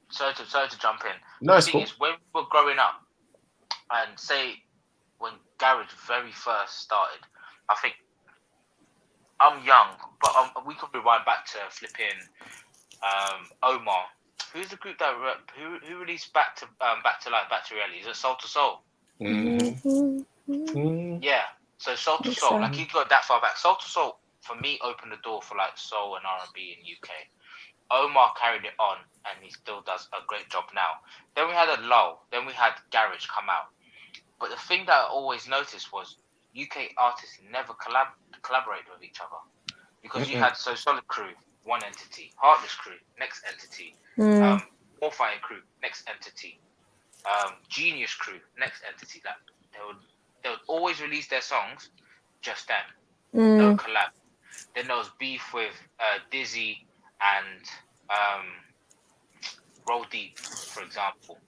Sorry to jump in. No, the thing is, when we were growing up, and say when garage very first started, I think I'm young, but we could rewind back to flipping Omar. Who's the group that who released Back to Life, Back to Reality? Is it Soul to Soul? Yeah, so Soul to Soul, like you got that far back. Soul to Soul for me opened the door for like soul and R&B in UK. Omar carried it on, and he still does a great job now. Then we had a lull. Then we had garage come out. But the thing that I always noticed was UK artists never collaborated with each other, because you had So Solid Crew, one entity, Heartless Crew, next entity, Warfire Crew, next entity, Genius Crew, next entity. That they would always release their songs just then. They would collab. Then there was beef with Dizzy and Roll Deep, for example.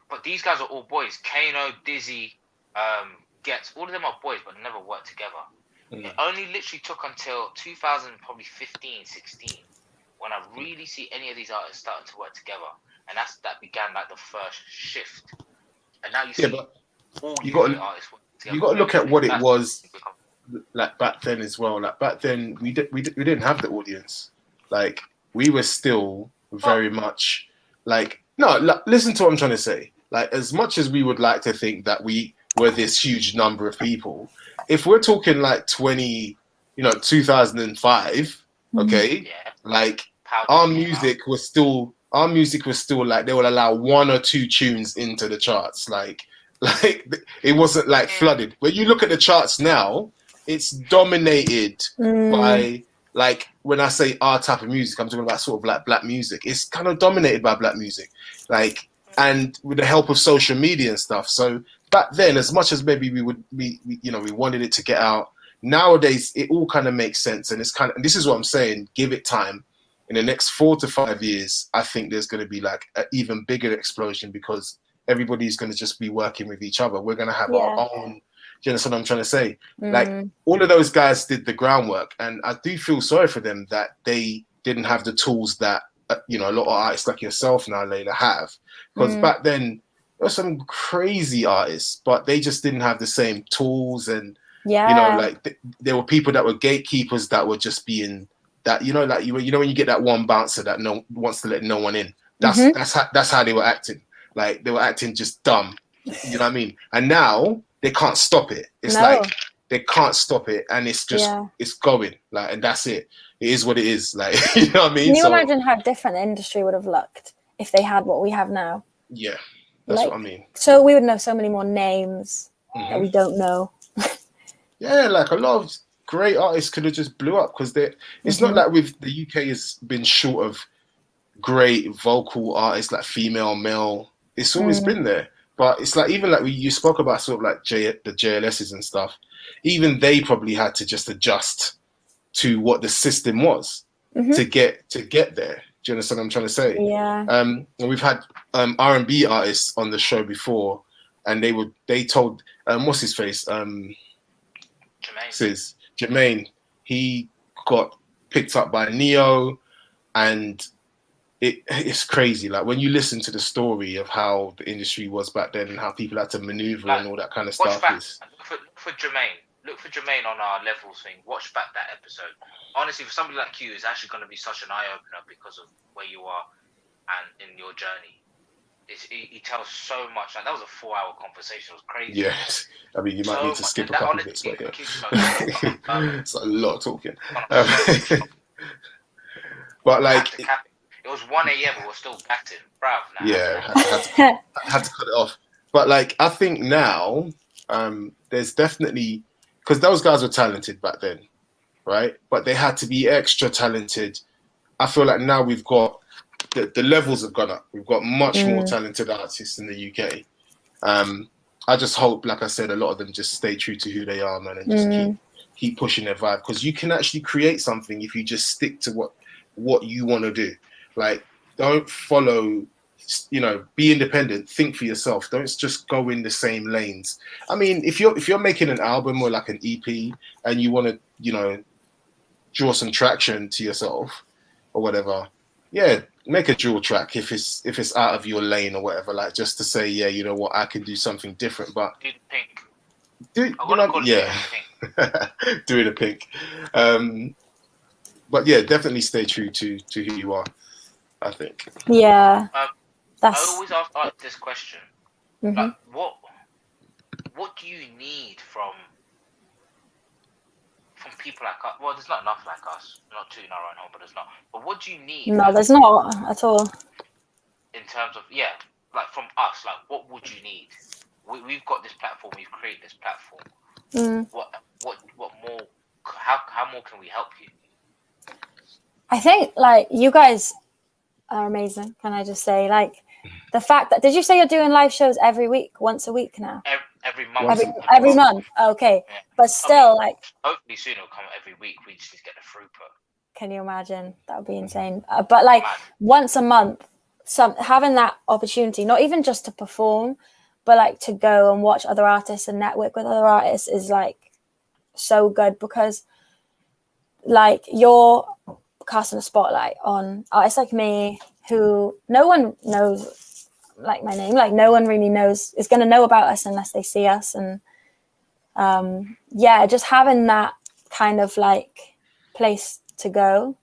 But these guys are all boys. Kano, Dizzy, Gets, all of them are boys, but never worked together. It only literally took until 2015, 16 when I really see any of these artists starting to work together, and that began like the first shift. And now you see all you got artists working together. You got to look at what it was like back then as well. Like back then, we didn't have the audience. Like we were still very much like listen to what I'm trying to say. Like as much as we would like to think that we were this huge number of people, if we're talking like 2005, okay, like our music was still like they will allow 1 or 2 tunes into the charts. Like it wasn't like flooded. When you look at the charts now, it's dominated by, like, when I say our type of music, I'm talking about sort of like black music. It's kind of dominated by black music, like, and with the help of social media and stuff. So back then, as much as maybe we wanted it to get out, nowadays it all kind of makes sense. And and this is what I'm saying, give it time. In the next 4 to 5 years, I think there's going to be like an even bigger explosion, because everybody's going to just be working with each other. We're going to have our own. Do you understand what I'm trying to say? Like, all of those guys did the groundwork, and I do feel sorry for them that they didn't have the tools that a lot of artists like yourself now, Leila, have. Because back then there were some crazy artists, but they just didn't have the same tools, and there were people that were gatekeepers that were just being that, like when you get that one bouncer that wants to let no one in. That's how they were acting. Like, they were acting just dumb. You know what I mean? And now they can't stop it. It's like they can't stop it, and it's just it's going, like, and that's it. It is what it is. Like, you know what I mean? Can you imagine how different the industry would have looked if they had what we have now? Yeah, that's what I mean. So we would know so many more names that we don't know. Yeah, like a lot of great artists could have just blew up, because it's not like with the UK has been short of great vocal artists, like female, male. It's always been there. But it's like, even like you spoke about sort of like the JLSs and stuff, even they probably had to just adjust to what the system was to get there. Do you understand what I'm trying to say? Yeah. And we've had R&B artists on the show before, and they told what's his face? Jermaine. He got picked up by Neo, and it's crazy. Like, when you listen to the story of how the industry was back then and how people had to maneuver and all that kind of stuff. Look for Jermaine. Look for Jermaine on our Lev3ls thing. Watch back that episode. Honestly, for somebody like you, it's actually going to be such an eye opener because of where you are and in your journey. He tells so much. Like, that was a 4-hour conversation. It was crazy. Yes, I mean, you might need to skip a couple of bits, but it's a lot of talking. But like, it was 1 a.m. and we're still batting, bruv. Yeah, I had to cut it off. But like, I think now there's definitely, because those guys were talented back then, right? But they had to be extra talented. I feel like now we've got the levels have gone up. We've got much more talented artists in the UK. I just hope, like I said, a lot of them just stay true to who they are, man, and just keep pushing their vibe, because you can actually create something if you just stick to what you want to do. Like, don't follow, be independent, think for yourself. Don't just go in the same lanes. I mean, if you're making an album or like an EP and you want to, draw some traction to yourself or whatever, yeah, make a dual track if it's out of your lane or whatever, like, just to say, yeah, you know what, I can do something different. But do the pink. Do it a pink. But yeah, definitely stay true to who you are, I think. Yeah. I always ask this question. Like, what do you need from people like us? Well, there's not enough like us. Not too now right now, but there's not. But what do you need? No, there's not at all. In terms of, like, from us, like, what would you need? We've got this platform. We've created this platform. What more? How more can we help you? I think, like, you guys are amazing. Can I just say, like, the fact that, did you say you're doing live shows every week, once a week now? Every month. Every month. Okay. Yeah. But still, like, hopefully soon it'll come every week. We just need to get the throughput. Can you imagine? That would be insane. But like, once a month, having that opportunity, not even just to perform, but like to go and watch other artists and network with other artists is like so good, because like you're casting a spotlight on artists like me who no one knows, like my name, like no one really is going to know about us unless they see us. And just having that kind of like place to go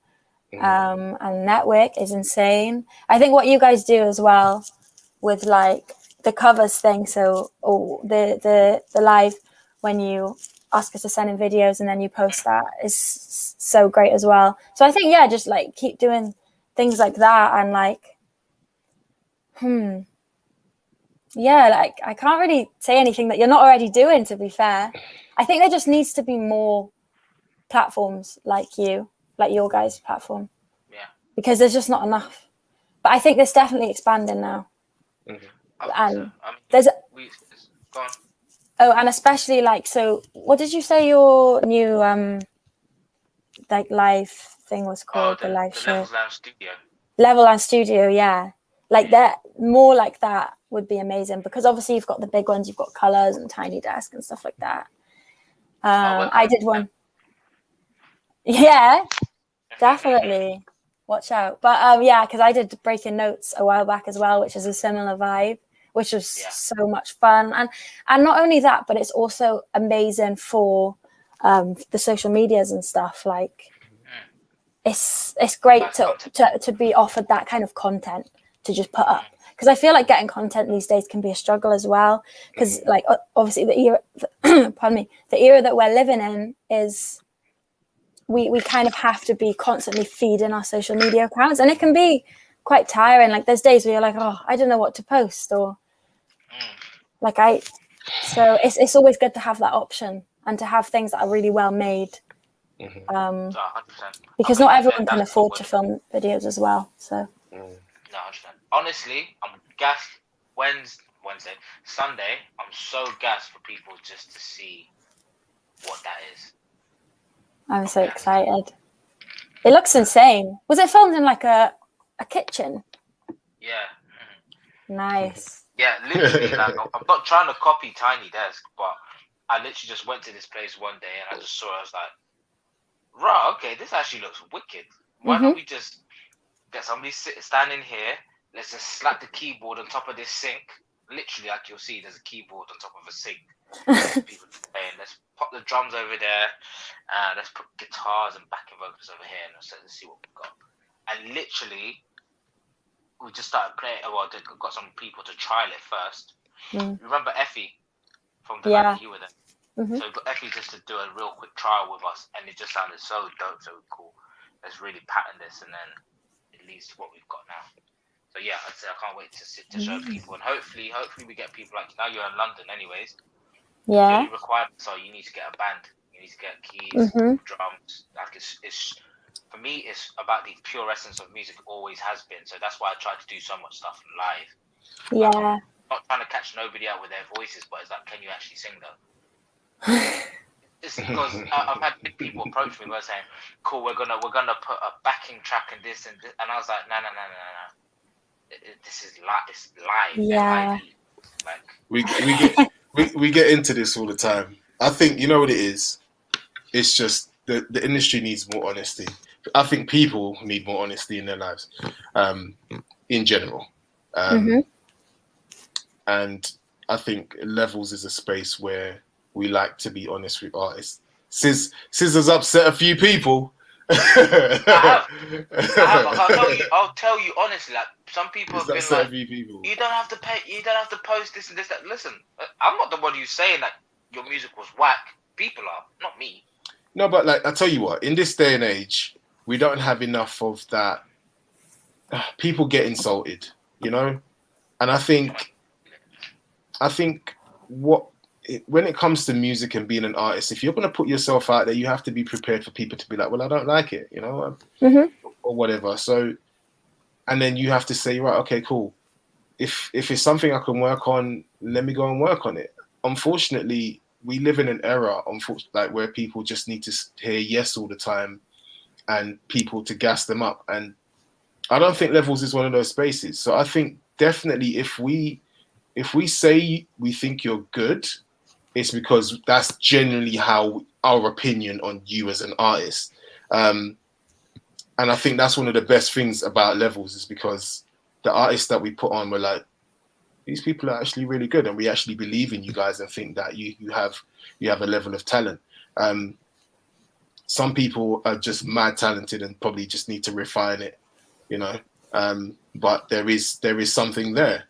and network is insane. I think what you guys do as well with like the covers thing, so the live when you ask us to send in videos and then you post that is so great as well. So I think just like keep doing things like that, and like like I can't really say anything that you're not already doing, to be fair. I think there just needs to be more platforms like your guys' platform, because there's just not enough. But I think there's definitely expanding now. And there's Go on. Oh, and especially like, so what did you say your new like live thing was called? The live show. Lev3ls Studio. Level Studio, yeah. Like that, more like that would be amazing, because obviously you've got the big ones, you've got Colours and Tiny Desk and stuff like that. I did one. Yeah, definitely. Watch out. But yeah, because I did Breaking Notes a while back as well, which is a similar vibe, which was so much fun. And not only that, but it's also amazing for the social medias and stuff. Like it's great to be offered that kind of content to just put up. Because I feel like getting content these days can be a struggle as well. Because like obviously the era, pardon me, the era that we're living in is we kind of have to be constantly feeding our social media accounts, and it can be quite tiring. Like there's days where you're like, oh, I don't know what to post, or like so it's always good to have that option and to have things that are really well made. 100%. Because not everyone can afford to film videos as well. So no, 100%. Honestly, I'm gassed. Wednesday, Sunday, I'm so gassed for people just to see what that is. I'm so excited. It looks insane. Was it filmed in like a kitchen? Yeah. Nice. Yeah, literally. Like, I'm not trying to copy Tiny Desk, but I literally just went to this place one day and I just saw it. I was like, right, okay, this actually looks wicked. Why don't we just get somebody standing here? Let's just slap the keyboard on top of this sink. Literally, like you'll see, there's a keyboard on top of a sink. People playing. Let's pop the drums over there. Let's put guitars and backing vocals over here, and let's see what we've got. And literally, we just started playing. Well, got some people to trial it first. Remember Effie from the night that you were there? So we got Effie just to do a real quick trial with us, and it just sounded so dope, so cool. Let's really pattern this, and then it leads to what we've got now. So yeah, I'd say I can't wait to show people, and hopefully we get people like, now you're in London anyways. Yeah. The requirements are you need to get a band, you need to get keys, drums. Like it's for me, it's about the pure essence of music. Always has been. So that's why I try to do so much stuff live. Yeah. Not trying to catch nobody out with their voices, but it's like, can you actually sing though? It's because I've had big people approach me, were saying, "Cool, we're gonna put a backing track and this and this," and I was like, "No. This is live. It's live." Yeah. Like we get into this all the time. I think you know what it is. It's just the industry needs more honesty. I think people need more honesty in their lives, in general. And I think Levels is a space where we like to be honest with artists. Scissor's upset a few people. I have. I'll tell you honestly. Like some people have been like, "You don't have to pay. You don't have to post this and this." That. Listen, I'm not the one who's saying that your music was whack. People are, not me. No, but like I tell you what, in this day and age, we don't have enough of that. People get insulted, you know, and I think when it comes to music and being an artist, if you're going to put yourself out there, you have to be prepared for people to be like, well, I don't like it, you know, or whatever. So, and then you have to say, right, okay, cool. If it's something I can work on, let me go and work on it. Unfortunately, we live in an era, like where people just need to hear yes all the time and people to gas them up. And I don't think Levels is one of those spaces. So I think definitely if we say we think you're good, it's because that's generally how our opinion on you as an artist. And I think that's one of the best things about Levels is because the artists that we put on were like, these people are actually really good, and we actually believe in you guys and think that you have a level of talent. Some people are just mad talented and probably just need to refine it, you know. But there is something there.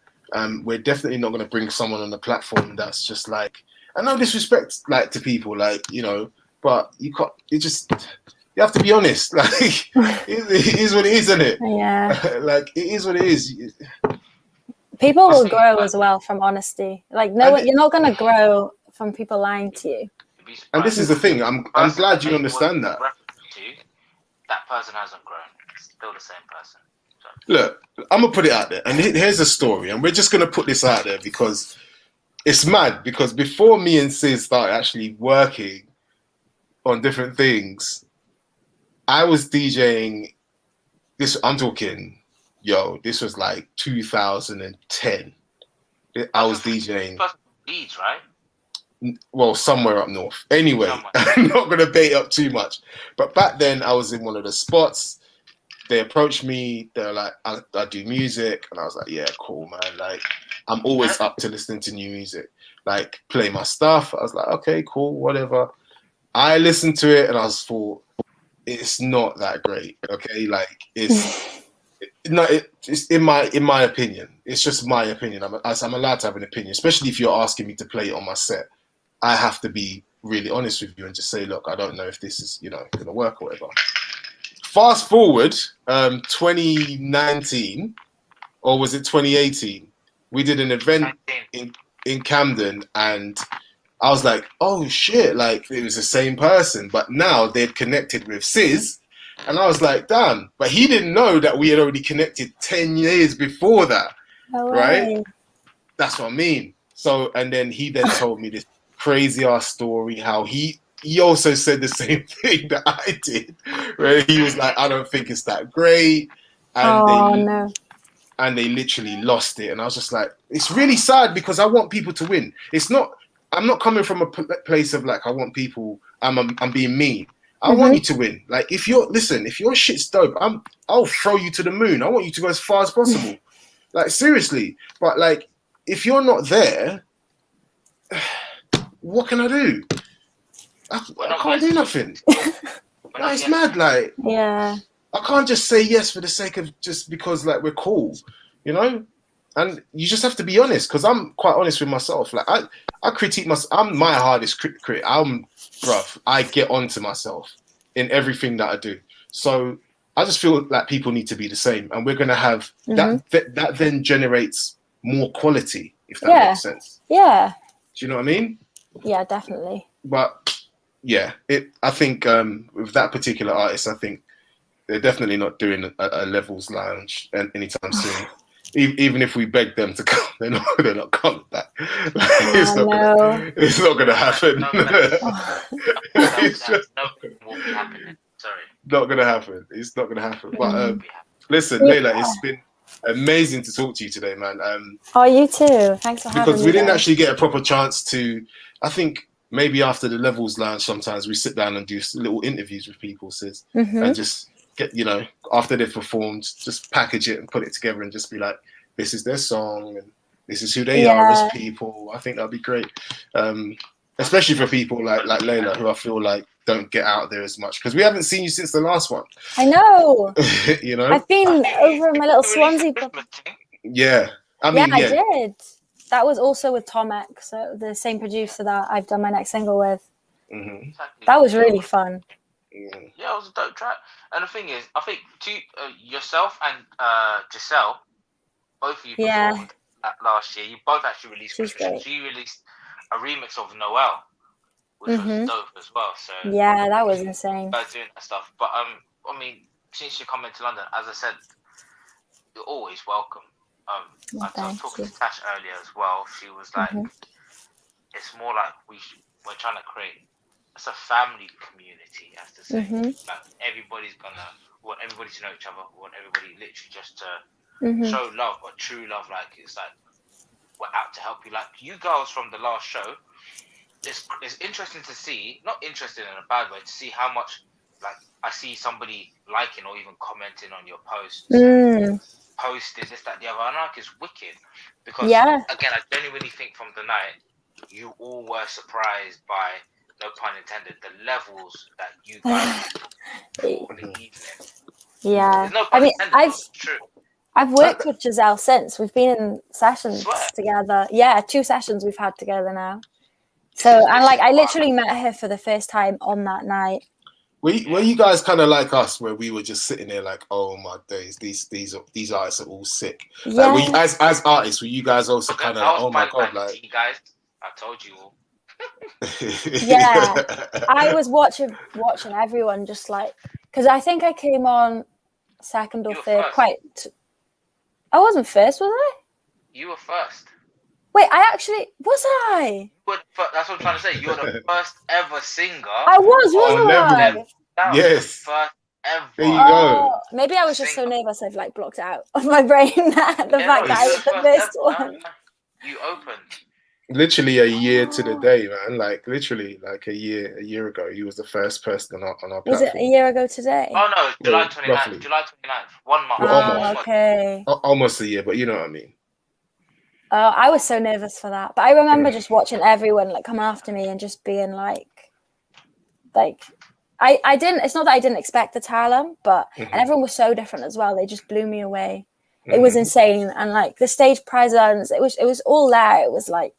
We're definitely not going to bring someone on the platform that's just like, and no disrespect like to people, like, you know, but you have to be honest. Like it is what it is, isn't it? Yeah. Like it is what it is. People will grow as well from honesty. Like you're not going to grow from people lying to you. And this is the thing. I'm glad you understand that. That person hasn't grown. It's still the same person. Look, I'm gonna put it out there, and here's a story, and we're just gonna put this out there because it's mad because before me and Sis started actually working on different things, I was DJing this. I'm talking, this was like 2010. I was DJing. Leeds, right? Well, somewhere up north. Anyway, I'm not going to bait up too much. But back then, I was in one of the spots. They approached me. They're like, I do music. And I was like, yeah, cool, man. Like, I'm always up to listening to new music. Like, play my stuff. I was like, okay, cool, whatever. I listened to it and I was thought, it's not that great. Okay, like, it's in my opinion. It's just my opinion. I'm allowed to have an opinion, especially if you're asking me to play it on my set. I have to be really honest with you and just say, look, I don't know if this is, going to work or whatever. Fast forward, 2019, or was it 2018? We did an event in Camden, and I was like, oh shit, like it was the same person, but now they'd connected with Sis, and I was like, damn. But he didn't know that we had already connected 10 years before that, right? That's what I mean. So, and then he then told me this crazy ass story how he also said the same thing that I did, where he was like, I don't think it's that great, and they literally lost it. And I was just like, it's really sad because I want people to win. I'm not coming from a place of like I want people. I'm being mean. I want you to win. Like if your shit's dope, I'll throw you to the moon. I want you to go as far as possible. Like seriously. But like if you're not there, what can I do? I can't do nothing. Like, it's mad. Like, yeah, I can't just say yes for the sake of just because like we're cool, And you just have to be honest. Because I'm quite honest with myself. Like I critique myself. I'm my hardest critic. I get onto myself in everything that I do. So I just feel like people need to be the same, and we're gonna have that. That then generates more quality, if that makes sense. Yeah. Do you know what I mean? Yeah, definitely. But yeah, I think with that particular artist, I think they're definitely not doing a Lev3ls Lounge anytime soon. Even if we beg them to come, they're not coming back. It's not gonna happen. It's just not gonna happen. It's not gonna happen. But listen, Leila, it's been amazing to talk to you today, man. You too. Thanks for having me. Because we didn't actually get a proper chance to. I think maybe after the Lev3ls Lounge, sometimes we sit down and do little interviews with people, Sis, and just get, after they've performed, just package it and put it together and just be like, this is their song and this is who they are as people. I think that'd be great, especially for people like Leila, who I feel like don't get out there as much because we haven't seen you since the last one. I know. I've been over in my little Swansea. Yeah, I did. That was also with Tom X, so the same producer that I've done my next single with. That was really fun. Yeah, it was a dope track. And the thing is, I think yourself and Giselle, both of you performed last year. You both actually released Christmas. You released a remix of Noel, which was dope as well. So yeah, that was insane. Guys doing that stuff. But I mean, since you're coming to London, as I said, you're always welcome. I was talking to Tash earlier as well. She was like, it's more like we're trying to create. It's a family community, as to say. Like everybody's want everybody to know each other. Want everybody literally just to show love, but true love. Like it's like we're out to help you. Like you girls from the last show, it's interesting to see. Not interested in a bad way. To see how much like I see somebody liking or even commenting on your posts. Posted this, that, the other. And like it's wicked because again, I genuinely think from the night you all were surprised by, no pun intended, the levels that you guys for the evening. Yeah, no pun intended, I've worked with Giselle since. We've been in sessions together. Yeah, 2 sessions we've had together now. So and like I literally met her for the first time on that night. Were you guys kind of like us, where we were just sitting there like, oh my days, these artists are all sick. Yeah. Like, as artists, were you guys also kind of like, oh my god, like you guys? I told you all. Yeah, I was watching everyone just like, because I think I came on second or third. I wasn't first, was I? You were first. Wait, I actually was I? That's what I'm trying to say. You're the first ever singer. I was, wasn't I? Level. Yes. First ever. There you go. Maybe I was just so nervous I've like blocked it out of my brain the fact that I was the first one. You opened. Literally a year to the day, man. Like literally, like a year ago, you was the first person on our platform. Was it a year ago today? Oh no, July 29th. Roughly. July 29th. 1 month. Well, okay. Almost a year, but you know what I mean. I was so nervous for that, but I remember just watching everyone like come after me and just being like I didn't. It's not that I didn't expect the talent, but and everyone was so different as well. They just blew me away. It was insane, and like the stage presence, it was all there. It was like,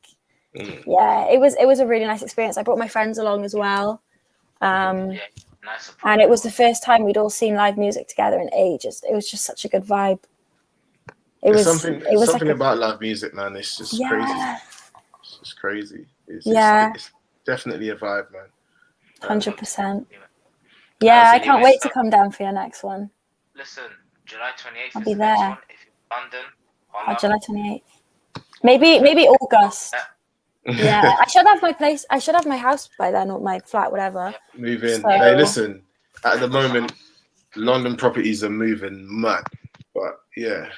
yeah, it was a really nice experience. I brought my friends along as well, Yeah, nice. and it was the first time we'd all seen live music together in ages. It was just such a good vibe. It was something like about live music, man. It's just crazy. It's just crazy. It's definitely a vibe, man. 100%. Yeah, I can't wait to come down for your next one. Listen, July 28th. I'll be there. One. If you're in London, July 28th. Maybe August. Yeah, I should have my place. I should have my house by then, or my flat, whatever. Move in. So... Hey, listen. At the moment, London properties are moving mad, but yeah.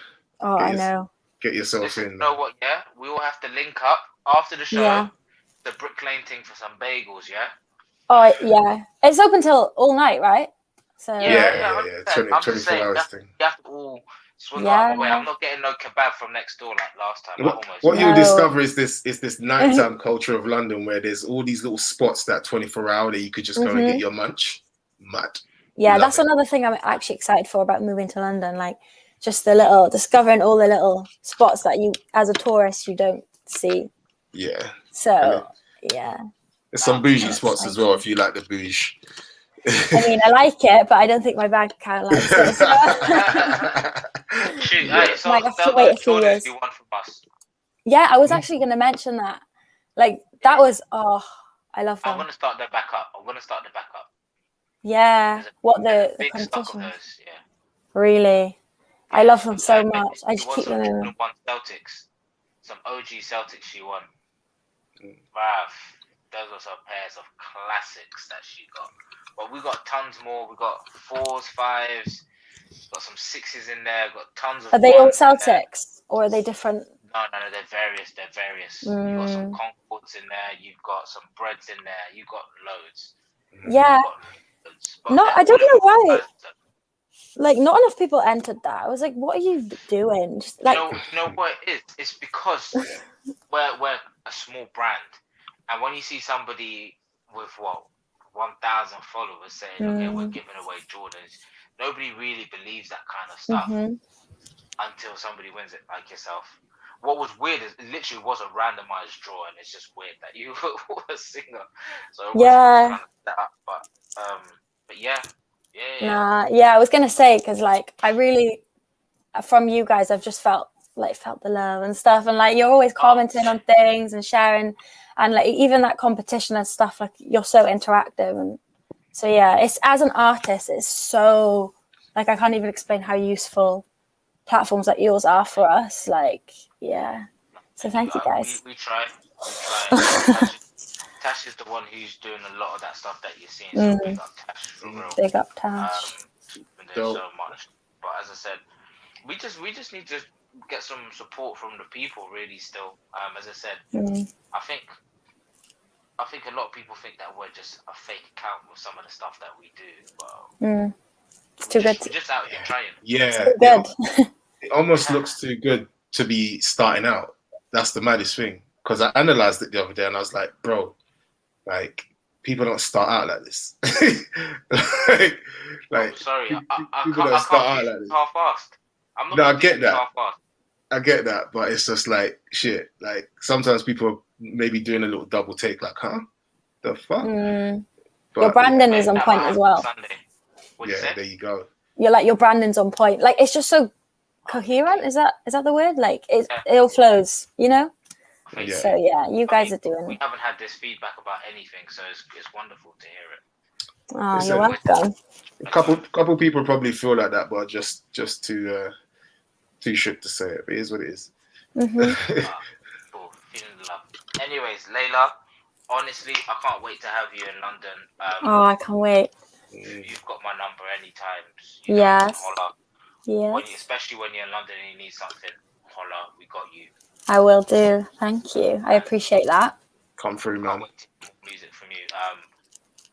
Oh, I know. Get yourself in. You know what? Yeah, we will have to link up after the show. Yeah. The Brick Lane thing for some bagels. Yeah. Oh yeah, it's open till all night, right? So yeah. 24 hours thing. You have to all swing out. Wait, I'm not getting no kebab from next door like last time. What you'll discover is this nighttime culture of London where there's all these little spots that 24 hour that you could just go and get your munch. Mad. Yeah, that's another thing I'm actually excited for about moving to London. Like just discovering all the little spots that you, as a tourist, you don't see. Yeah. So yeah. There's some bougie spots as well if you like the bougie. I mean, I like it, but I don't think my bank account likes it. So. Shoot, hey, so might have to wait a few years. You want from us. Yeah, I was actually going to mention that. Like, that was, I love that. I'm going to start the backup. Yeah, what the competition. Those, yeah. Really? I love them so much. I just keep them in. Celtics. Some OG Celtics she won. Wow. Those were some pairs of classics that she got. But we got tons more. We got 4s, 5s. Got some 6s in there. Got tons of. Are they all Celtics or are they different? No, they're various. You got some Concords in there. You've got some Breads in there. You got loads. Yeah. No, I don't know why. Like, not enough people entered that. I was like, what are you doing? Just like, you know what it is? It's because we're a small brand. And when you see somebody with 1,000 followers saying, okay, we're giving away Jordans, nobody really believes that kind of stuff until somebody wins it, like yourself. What was weird is it literally was a randomized draw, and it's just weird that you were a singer. So yeah. But yeah. I was gonna say because like I really, from you guys, I've just felt the love and stuff, and like you're always commenting on things and sharing, and like even that competition and stuff, like you're so interactive, and so yeah, it's as an artist, it's so like I can't even explain how useful platforms like yours are for us. Like so thank you guys. We try. Tash is the one who's doing a lot of that stuff that you're seeing. So big up Tash for real. Big up Tash. Been doing so much, but as I said, we just need to get some support from the people. Really, still, as I said, I think a lot of people think that we're just a fake account with some of the stuff that we do. But it's too good. We're just out here trying. Yeah, good. It almost looks too good to be starting out. That's the maddest thing. Because I analyzed it the other day and I was like, bro, like people don't start out like this. like sorry, I people can't don't start out like this. Half-assed. I get that. I get that, but it's just like shit. Like sometimes people are maybe doing a little double take, like, huh? The fuck? But, your branding is on point as well. There you go. You're like your branding's on point. Like it's just so coherent. Is that the word? Like it all flows, you know? Yeah. So yeah, you guys are doing. We haven't had this feedback about anything, so it's wonderful to hear it. Oh, you're welcome. A couple people probably feel like that, but just too shook to say it. But it is what it is. Cool. Feeling the love. Anyways, Leila, honestly, I can't wait to have you in London. Oh, I can't wait. You've got my number anytime. Yes. Holler. Yes. Especially when you're in London and you need something, holler. We got you. I will do. Thank you. I appreciate that. Come through, man. Can't wait to hear music from you.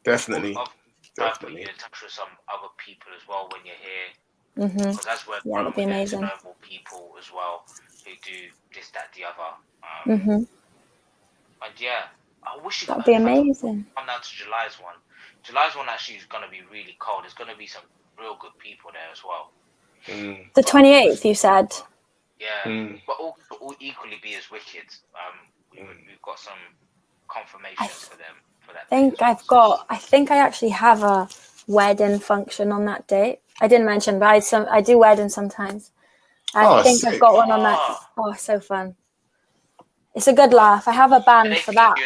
Definitely. I'll try to put you in touch with some other people as well when you're here. Because that's where That'd be amazing. to know more people as well who do this, that, the other. And yeah, I wish you That'd be amazing. Come down to July's one. July's one actually is going to be really cold. There's going to be some real good people there as well. The 28th, you said. Yeah, but all equally be as wicked. We've got some confirmations for them for that. I think I actually have a wedding function on that date. I didn't mention, but I do weddings sometimes. I think sick. I've got one on that. Oh, so fun. It's a good laugh. I have a band for that.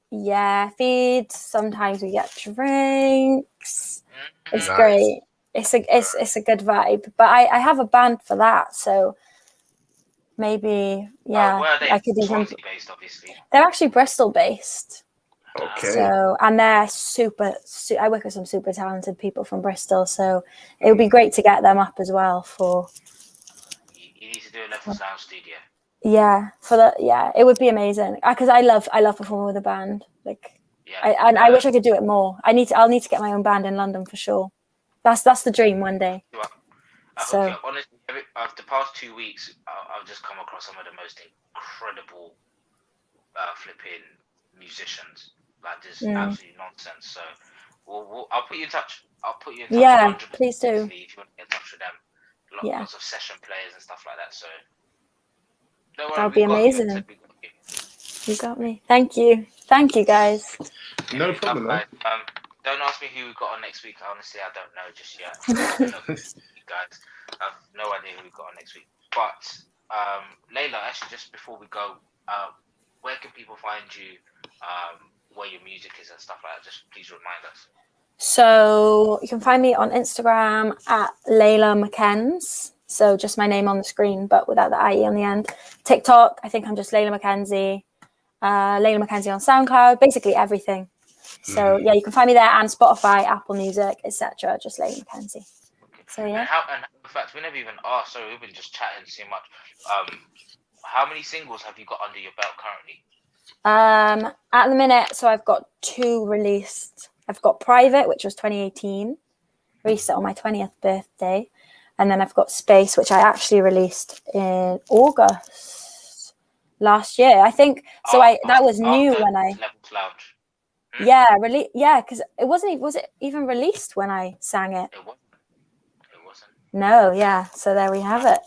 Yeah, feed. Sometimes we get drinks. It's great. It's a good vibe. But I have a band for that, so maybe where are they? I could even. Based, obviously. They're actually Bristol based. Okay. So, and they're I work with some super talented people from Bristol, so it would be great to get them up as well for. You need to do a Lev3ls Lounge studio. Yeah, it would be amazing because I love performing with a band. Like, yeah, I wish I could do it more. I'll need to get my own band in London for sure. That's the dream one day. Honestly, the past 2 weeks, I've just come across some of the most incredible flipping musicians. Like, just absolute nonsense. So, I'll put you in touch. Yeah, please do. If you want to get in touch with them. Lots of session players and stuff like that. So, don't worry, that would be amazing. You got me. Thank you, guys. No problem, man. Don't ask me who we got on next week. Honestly, I don't know just yet. You guys, I have no idea who we got on next week. But Leila, actually, just before we go, where can people find you? Where your music is and stuff like that. Just please remind us. So you can find me on Instagram at Leila Mckenzie. So just my name on the screen, but without the IE on the end. TikTok, I think I'm just Leila Mckenzie. Leila Mckenzie on SoundCloud, basically everything. So yeah, you can find me there, and Spotify, Apple Music, etc. Just Leila Mckenzie. So yeah. And in fact, we never even asked. Sorry, we've been just chatting so much. How many singles have you got under your belt currently? At the minute, so I've got 2 released. I've got Private, which was 2018, released it on my 20th birthday, and then I've got Space, which I actually released in August last year, I think. So that was new when I. Lev3ls Lounge. Yeah, because it wasn't. Was it even released when I sang it? It wasn't. No, yeah. So there we have it.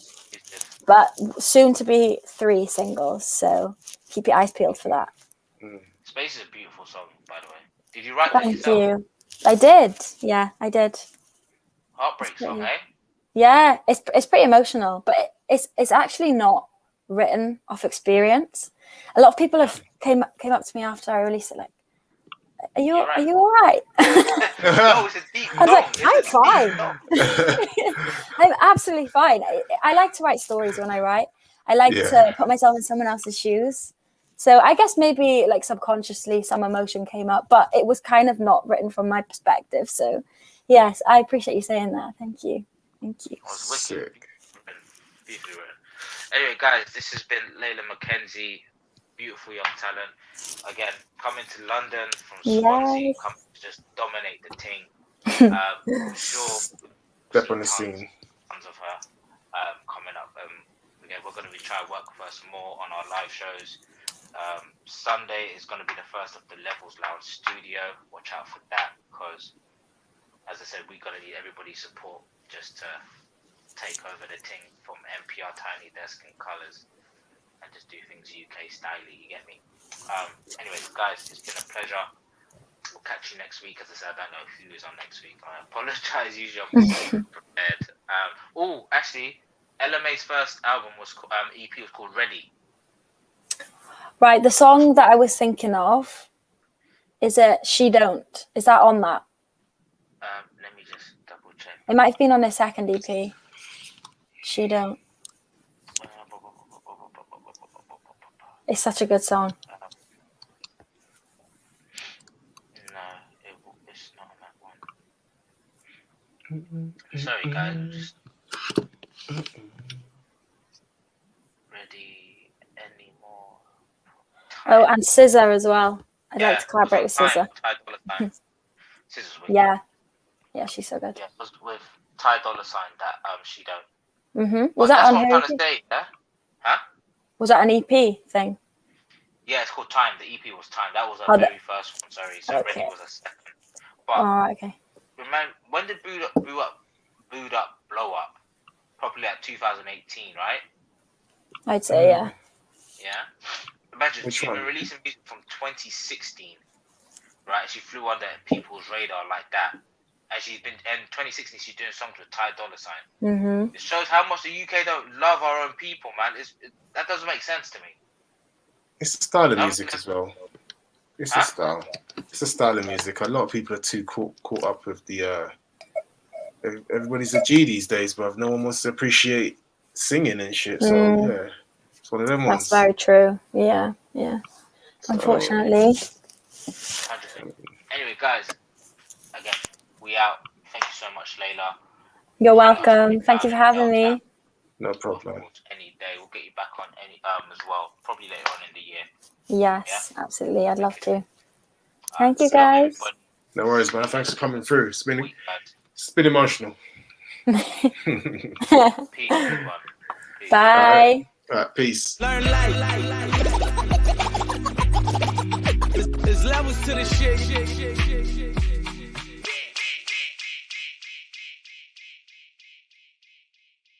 But soon to be 3 singles, so keep your eyes peeled for that. Space is a beautiful song, by the way. Did you write that yourself? Thank you. I did. Yeah, I did. Heartbreak song, eh? Yeah, it's pretty emotional, but it's actually not written off experience. A lot of people have came up to me after I released it, like, are you all right? No, it's a deep I was like, I'm fine. I'm absolutely fine. I like to write stories when I write. I like to put myself in someone else's shoes. So I guess maybe like subconsciously some emotion came up, but it was kind of not written from my perspective. So yes, I appreciate you saying that. Thank you. Sick. Beautifully written. Anyway, guys, this has been Leila Mckenzie, beautiful young talent. Again, coming to London from Swansea, coming to just dominate the thing. I'm sure step on the scene. Tons of her coming up. Again, we're going to be trying to work with her some more on our live shows. Sunday is going to be the first of the Lev3ls Lounge studio. Watch out for that, because as I said, we're going to need everybody's support just to take over the thing from NPR Tiny Desk and Colours and just do things UK style, you get me? Anyways, guys, it's been a pleasure. We'll catch you next week. As I said, I don't know who is on next week. I apologize, usually I'm prepared. Actually, LMA's first album was EP was called Ready. Right, the song that I was thinking of, is it She Don't? Is that on that? Let me just double check. It might have been on her second EP. She Don't. It's such a good song. No, it's not on that one. Sorry, guys. I'm just ready anymore. Oh, and Scissor as well. I'd like to collaborate with Scissor. Ty Dolla Sign. Scissor's wicked. Yeah. Yeah, she's so good. Yeah, it was with Ty Dolla Sign that She Don't. Was that that's on what I'm her trying EP? to say, yeah? Huh? Was that an EP thing? Yeah, it's called Time. The EP was Time. That was her Oh, very first one. Sorry, so okay. Ready was a second. But Oh, okay. remember, when did Booed Up blow up? Probably like 2018, right? I'd say, yeah. Yeah. Imagine Which she's been one? releasing music from 2016, right? She flew under people's radar like that, and she's been in 2016. She's doing songs with Ty Dolla Sign. It shows how much the UK don't love our own people, man. That doesn't make sense to me. It's a style of music as well. It's a style. It's a style of music. A lot of people are too caught up with the. Everybody's a G these days, but no one wants to appreciate singing and shit. So yeah, it's one of them ones. That's very true. Yeah, yeah. So, Unfortunately. 100%. Anyway, guys, again, we out. Thank you so much, Leila. You're welcome. Thank you for having me. no problem. Any day, we'll get you back on any as well. Probably later on in the year. Yes, absolutely. I'd love to. Thank you, guys. No worries, man. Thanks for coming through. It's been emotional. Peace, everyone. Peace. Bye. All right, peace. Learn life. There's levels to this shit.